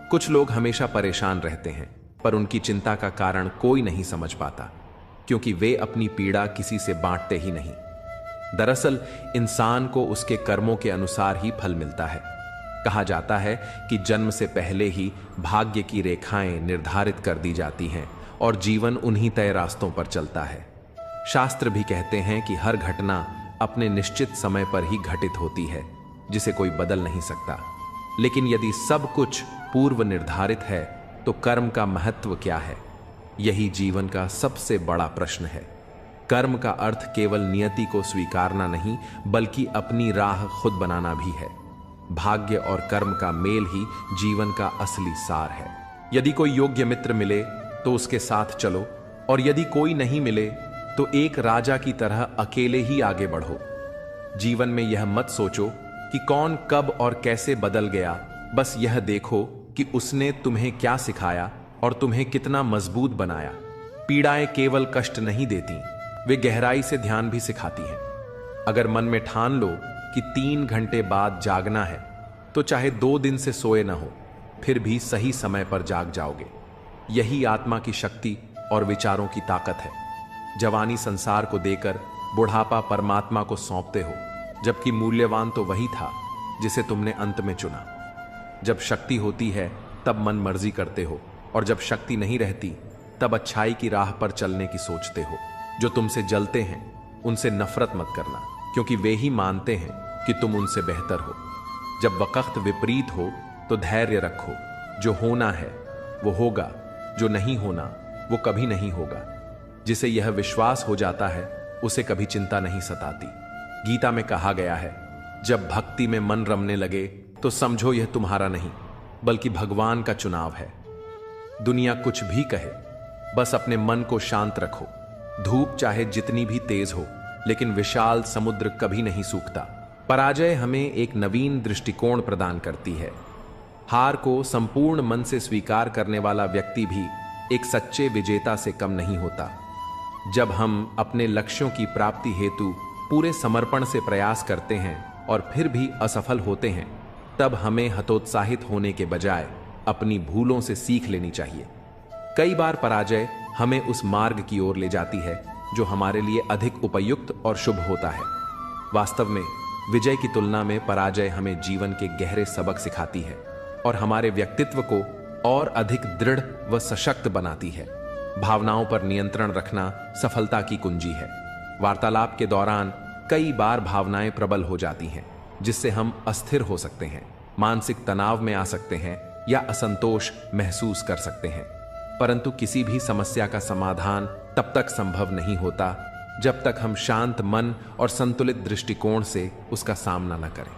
कुछ लोग हमेशा परेशान रहते हैं, पर उनकी चिंता का कारण कोई नहीं समझ पाता, क्योंकि वे अपनी पीड़ा किसी से बांटते ही नहीं। दरअसल इंसान को उसके कर्मों के अनुसार ही फल मिलता है। कहा जाता है कि जन्म से पहले ही भाग्य की रेखाएं निर्धारित कर दी जाती हैं और जीवन उन्हीं तय रास्तों पर चलता है। शास्त्र भी कहते हैं कि हर घटना अपने निश्चित समय पर ही घटित होती है, जिसे कोई बदल नहीं सकता। लेकिन यदि सब कुछ पूर्व निर्धारित है तो कर्म का महत्व क्या है? यही जीवन का सबसे बड़ा प्रश्न है। कर्म का अर्थ केवल नियति को स्वीकारना नहीं, बल्कि अपनी राह खुद बनाना भी है। भाग्य और कर्म का मेल ही जीवन का असली सार है। यदि कोई योग्य मित्र मिले तो उसके साथ चलो, और यदि कोई नहीं मिले तो एक राजा की तरह अकेले ही आगे बढ़ो। जीवन में यह मत सोचो कि कौन कब और कैसे बदल गया, बस यह देखो कि उसने तुम्हें क्या सिखाया और तुम्हें कितना मजबूत बनाया। पीड़ाएं केवल कष्ट नहीं देती, वे गहराई से ध्यान भी सिखाती हैं। अगर मन में ठान लो कि 3 घंटे बाद जागना है, तो चाहे 2 दिन से सोए ना हो, फिर भी सही समय पर जाग जाओगे। यही आत्मा की शक्ति और विचारों की ताकत है। जवानी संसार को देकर बुढ़ापा परमात्मा को सौंपते हो, जबकि मूल्यवान तो वही था जिसे तुमने अंत में चुना। जब शक्ति होती है तब मन मर्जी करते हो, और जब शक्ति नहीं रहती तब अच्छाई की राह पर चलने की सोचते हो। जो तुमसे जलते हैं उनसे नफरत मत करना, क्योंकि वे ही मानते हैं कि तुम उनसे बेहतर हो। जब वक्त विपरीत हो तो धैर्य रखो। जो होना है वो होगा, जो नहीं होना वो कभी नहीं होगा। जिसे यह विश्वास हो जाता है उसे कभी चिंता नहीं सताती। गीता में कहा गया है, जब भक्ति में मन रमने लगे तो समझो यह तुम्हारा नहीं, बल्कि भगवान का चुनाव है। दुनिया कुछ भी कहे, बस अपने मन को शांत रखो। धूप चाहे जितनी भी तेज हो, लेकिन विशाल समुद्र कभी नहीं सूखता। पराजय हमें एक नवीन दृष्टिकोण प्रदान करती है। हार को संपूर्ण मन से स्वीकार करने वाला व्यक्ति भी एक सच्चे विजेता से कम नहीं होता। जब हम अपने लक्ष्यों की प्राप्ति हेतु पूरे समर्पण से प्रयास करते हैं और फिर भी असफल होते हैं, तब हमें हतोत्साहित होने के बजाय अपनी भूलों से सीख लेनी चाहिए। कई बार पराजय हमें उस मार्ग की ओर ले जाती है जो हमारे लिए अधिक उपयुक्त और शुभ होता है। वास्तव में विजय की तुलना में पराजय हमें जीवन के गहरे सबक सिखाती है और हमारे व्यक्तित्व को और अधिक दृढ़ व सशक्त बनाती है। भावनाओं पर नियंत्रण रखना सफलता की कुंजी है। वार्तालाप के दौरान कई बार भावनाएं प्रबल हो जाती हैं, जिससे हम अस्थिर हो सकते हैं, मानसिक तनाव में आ सकते हैं या असंतोष महसूस कर सकते हैं। परंतु किसी भी समस्या का समाधान तब तक संभव नहीं होता जब तक हम शांत मन और संतुलित दृष्टिकोण से उसका सामना न करें।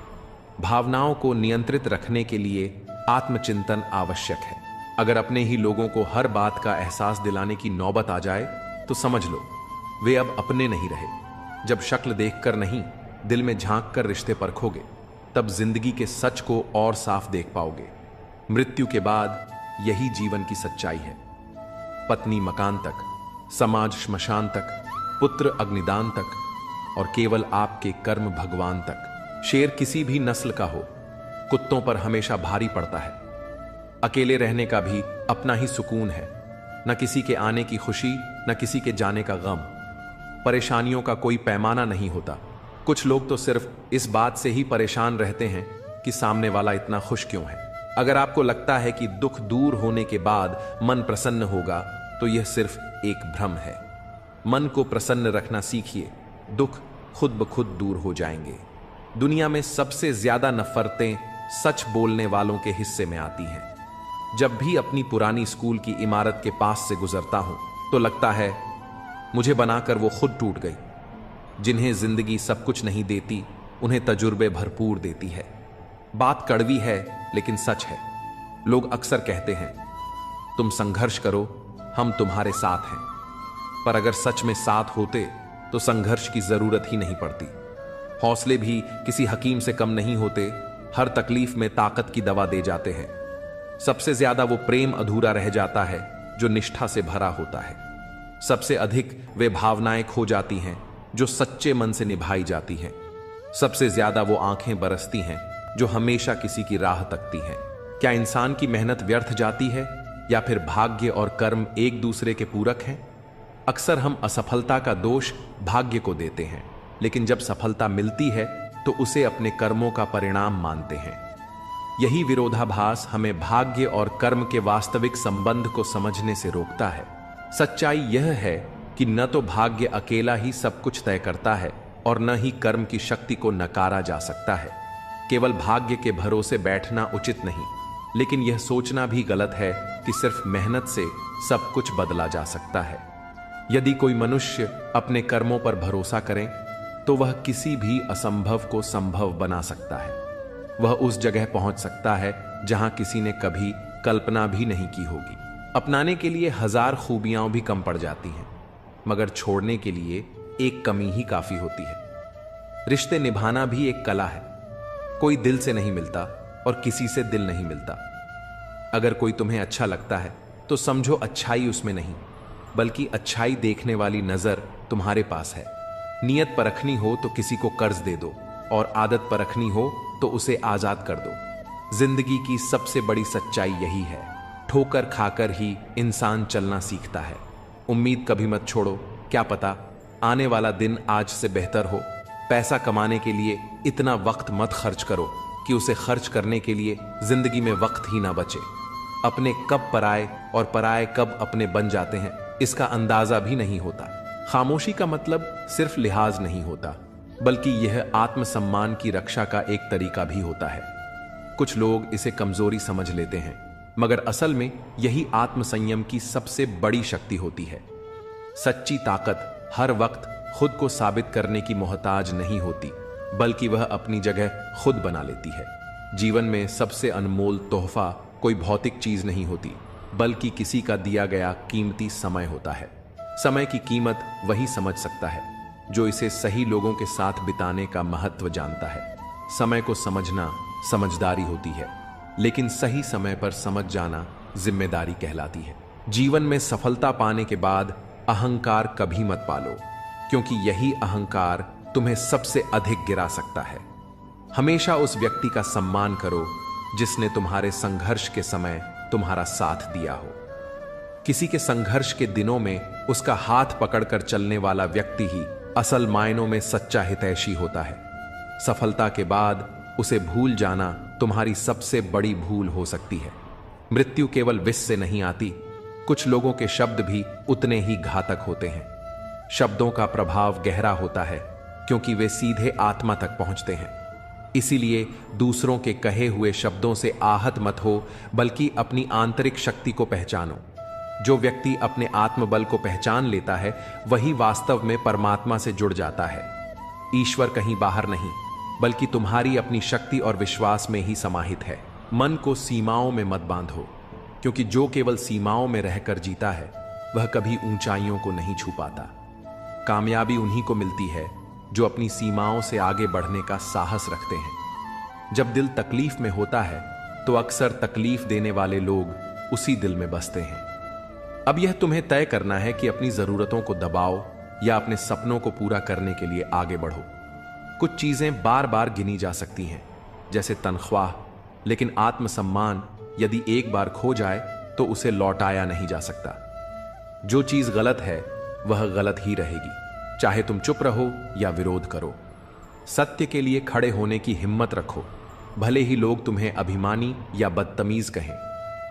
भावनाओं को नियंत्रित रखने के लिए आत्मचिंतन आवश्यक है। अगर अपने ही लोगों को हर बात का एहसास दिलाने की नौबत आ जाए तो समझ लो वे अब अपने नहीं रहे। जब शक्ल देखकर नहीं, दिल में झांक कर रिश्ते परखोगे, तब जिंदगी के सच को और साफ देख पाओगे। मृत्यु के बाद यही जीवन की सच्चाई है। पत्नी मकान तक, समाज श्मशान तक, पुत्र अग्निदान तक, और केवल आपके कर्म भगवान तक। शेर किसी भी नस्ल का हो, कुत्तों पर हमेशा भारी पड़ता है। अकेले रहने का भी अपना ही सुकून है। न किसी के आने की खुशी, न किसी के जाने का गम। परेशानियों का कोई पैमाना नहीं होता। कुछ लोग तो सिर्फ इस बात से ही परेशान रहते हैं कि सामने वाला इतना खुश क्यों है। अगर आपको लगता है कि दुख दूर होने के बाद मन प्रसन्न होगा, तो यह सिर्फ एक भ्रम है। मन को प्रसन्न रखना सीखिए, दुख खुद ब खुद दूर हो जाएंगे। दुनिया में सबसे ज्यादा नफरतें सच बोलने वालों के हिस्से में आती हैं। जब भी अपनी पुरानी स्कूल की इमारत के पास से गुजरता हूं, तो लगता है मुझे बनाकर वो खुद टूट गई। जिन्हें जिंदगी सब कुछ नहीं देती, उन्हें तजुर्बे भरपूर देती है। बात कड़वी है लेकिन सच है। लोग अक्सर कहते हैं, तुम संघर्ष करो, हम तुम्हारे साथ हैं। पर अगर सच में साथ होते तो संघर्ष की जरूरत ही नहीं पड़ती। हौसले भी किसी हकीम से कम नहीं होते, हर तकलीफ में ताकत की दवा दे जाते हैं। सबसे ज्यादा वो प्रेम अधूरा रह जाता है जो निष्ठा से भरा होता है। सबसे अधिक वे भावनाएं खो जाती हैं जो सच्चे मन से निभाई जाती हैं। सबसे ज्यादा वो आंखें बरसती हैं जो हमेशा किसी की राह तकती हैं। क्या इंसान की मेहनत व्यर्थ जाती है, या फिर भाग्य और कर्म एक दूसरे के पूरक हैं? अक्सर हम असफलता का दोष भाग्य को देते हैं, लेकिन जब सफलता मिलती है तो उसे अपने कर्मों का परिणाम मानते हैं। यही विरोधाभास हमें भाग्य और कर्म के वास्तविक संबंध को समझने से रोकता है। सच्चाई यह है कि न तो भाग्य अकेला ही सब कुछ तय करता है और न ही कर्म की शक्ति को नकारा जा सकता है। केवल भाग्य के भरोसे बैठना उचित नहीं, लेकिन यह सोचना भी गलत है कि सिर्फ मेहनत से सब कुछ बदला जा सकता है। यदि कोई मनुष्य अपने कर्मों पर भरोसा करे तो वह किसी भी असंभव को संभव बना सकता है। वह उस जगह पहुंच सकता है जहां किसी ने कभी कल्पना भी नहीं की होगी। अपनाने के लिए 1000 खूबियां भी कम पड़ जाती हैं, मगर छोड़ने के लिए एक कमी ही काफी होती है। रिश्ते निभाना भी एक कला है। कोई दिल से नहीं मिलता और किसी से दिल नहीं मिलता। अगर कोई तुम्हें अच्छा लगता है तो समझो अच्छाई उसमें नहीं, बल्कि अच्छाई देखने वाली नजर तुम्हारे पास है। नियत परखनी हो तो किसी को कर्ज दे दो, और आदत परखनी हो तो उसे आजाद कर दो। जिंदगी की सबसे बड़ी सच्चाई यही है। ठोकर खाकर ही इंसान चलना सीखता है। उम्मीद कभी मत छोड़ो, क्या पता आने वाला दिन आज से बेहतर हो। पैसा कमाने के लिए इतना वक्त मत खर्च करो कि उसे खर्च करने के लिए जिंदगी में वक्त ही ना बचे। अपने कब पराए और पराए कब अपने बन जाते हैं, इसका अंदाजा भी नहीं होता। खामोशी का मतलब सिर्फ लिहाज नहीं होता, बल्कि यह आत्मसम्मान की रक्षा का एक तरीका भी होता है। कुछ लोग इसे कमजोरी समझ लेते हैं, मगर असल में यही आत्मसंयम की सबसे बड़ी शक्ति होती है। सच्ची ताकत हर वक्त खुद को साबित करने की मोहताज नहीं होती, बल्कि वह अपनी जगह खुद बना लेती है। जीवन में सबसे अनमोल तोहफा कोई भौतिक चीज नहीं होती, बल्कि किसी का दिया गया कीमती समय होता है। समय की कीमत वही समझ सकता है जो इसे सही लोगों के साथ बिताने का महत्व जानता है। समय को समझना समझदारी होती है, लेकिन सही समय पर समझ जाना जिम्मेदारी कहलाती है। जीवन में सफलता पाने के बाद अहंकार कभी मत पालो, क्योंकि यही अहंकार तुम्हें सबसे अधिक गिरा सकता है। हमेशा उस व्यक्ति का सम्मान करो जिसने तुम्हारे संघर्ष के समय तुम्हारा साथ दिया हो। किसी के संघर्ष के दिनों में उसका हाथ पकड़कर चलने वाला व्यक्ति ही असल मायनों में सच्चा हितैषी होता है। सफलता के बाद उसे भूल जाना तुम्हारी सबसे बड़ी भूल हो सकती है। मृत्यु केवल विष से नहीं आती, कुछ लोगों के शब्द भी उतने ही घातक होते हैं। शब्दों का प्रभाव गहरा होता है, क्योंकि वे सीधे आत्मा तक पहुंचते हैं। इसीलिए दूसरों के कहे हुए शब्दों से आहत मत हो, बल्कि अपनी आंतरिक शक्ति को पहचानो। जो व्यक्ति अपने आत्मबल को पहचान लेता है, वही वास्तव में परमात्मा से जुड़ जाता है। ईश्वर कहीं बाहर नहीं, बल्कि तुम्हारी अपनी शक्ति और विश्वास में ही समाहित है। मन को सीमाओं में मत बांधो, क्योंकि जो केवल सीमाओं में रहकर जीता है, वह कभी ऊंचाइयों को नहीं छू पाता। कामयाबी उन्हीं को मिलती है जो अपनी सीमाओं से आगे बढ़ने का साहस रखते हैं। जब दिल तकलीफ में होता है, तो अक्सर तकलीफ देने वाले लोग उसी दिल में बसते हैं। अब यह तुम्हें तय करना है कि अपनी जरूरतों को दबाओ या अपने सपनों को पूरा करने के लिए आगे बढ़ो। कुछ चीजें बार बार गिनी जा सकती हैं, जैसे तनख्वाह, लेकिन आत्मसम्मान यदि एक बार खो जाए तो उसे लौटाया नहीं जा सकता। जो चीज गलत है वह गलत ही रहेगी, चाहे तुम चुप रहो या विरोध करो। सत्य के लिए खड़े होने की हिम्मत रखो, भले ही लोग तुम्हें अभिमानी या बदतमीज कहें।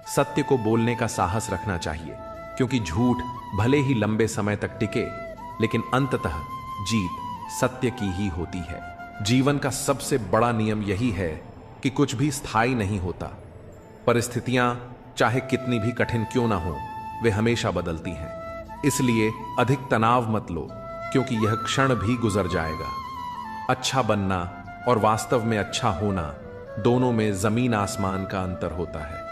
सत्य को बोलने का साहस रखना चाहिए, क्योंकि झूठ भले ही लंबे समय तक टिके, लेकिन अंततः जीत सत्य की ही होती है। जीवन का सबसे बड़ा नियम यही है कि कुछ भी स्थायी नहीं होता। परिस्थितियां चाहे कितनी भी कठिन क्यों ना हो, वे हमेशा बदलती हैं। इसलिए अधिक तनाव मत लो, क्योंकि यह क्षण भी गुजर जाएगा। अच्छा बनना और वास्तव में अच्छा होना, दोनों में जमीन आसमान का अंतर होता है।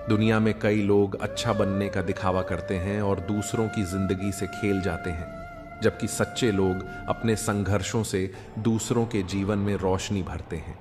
दुनिया में कई लोग अच्छा बनने का दिखावा करते हैं और दूसरों की जिंदगी से खेल जाते हैं, जबकि सच्चे लोग अपने संघर्षों से दूसरों के जीवन में रोशनी भरते हैं।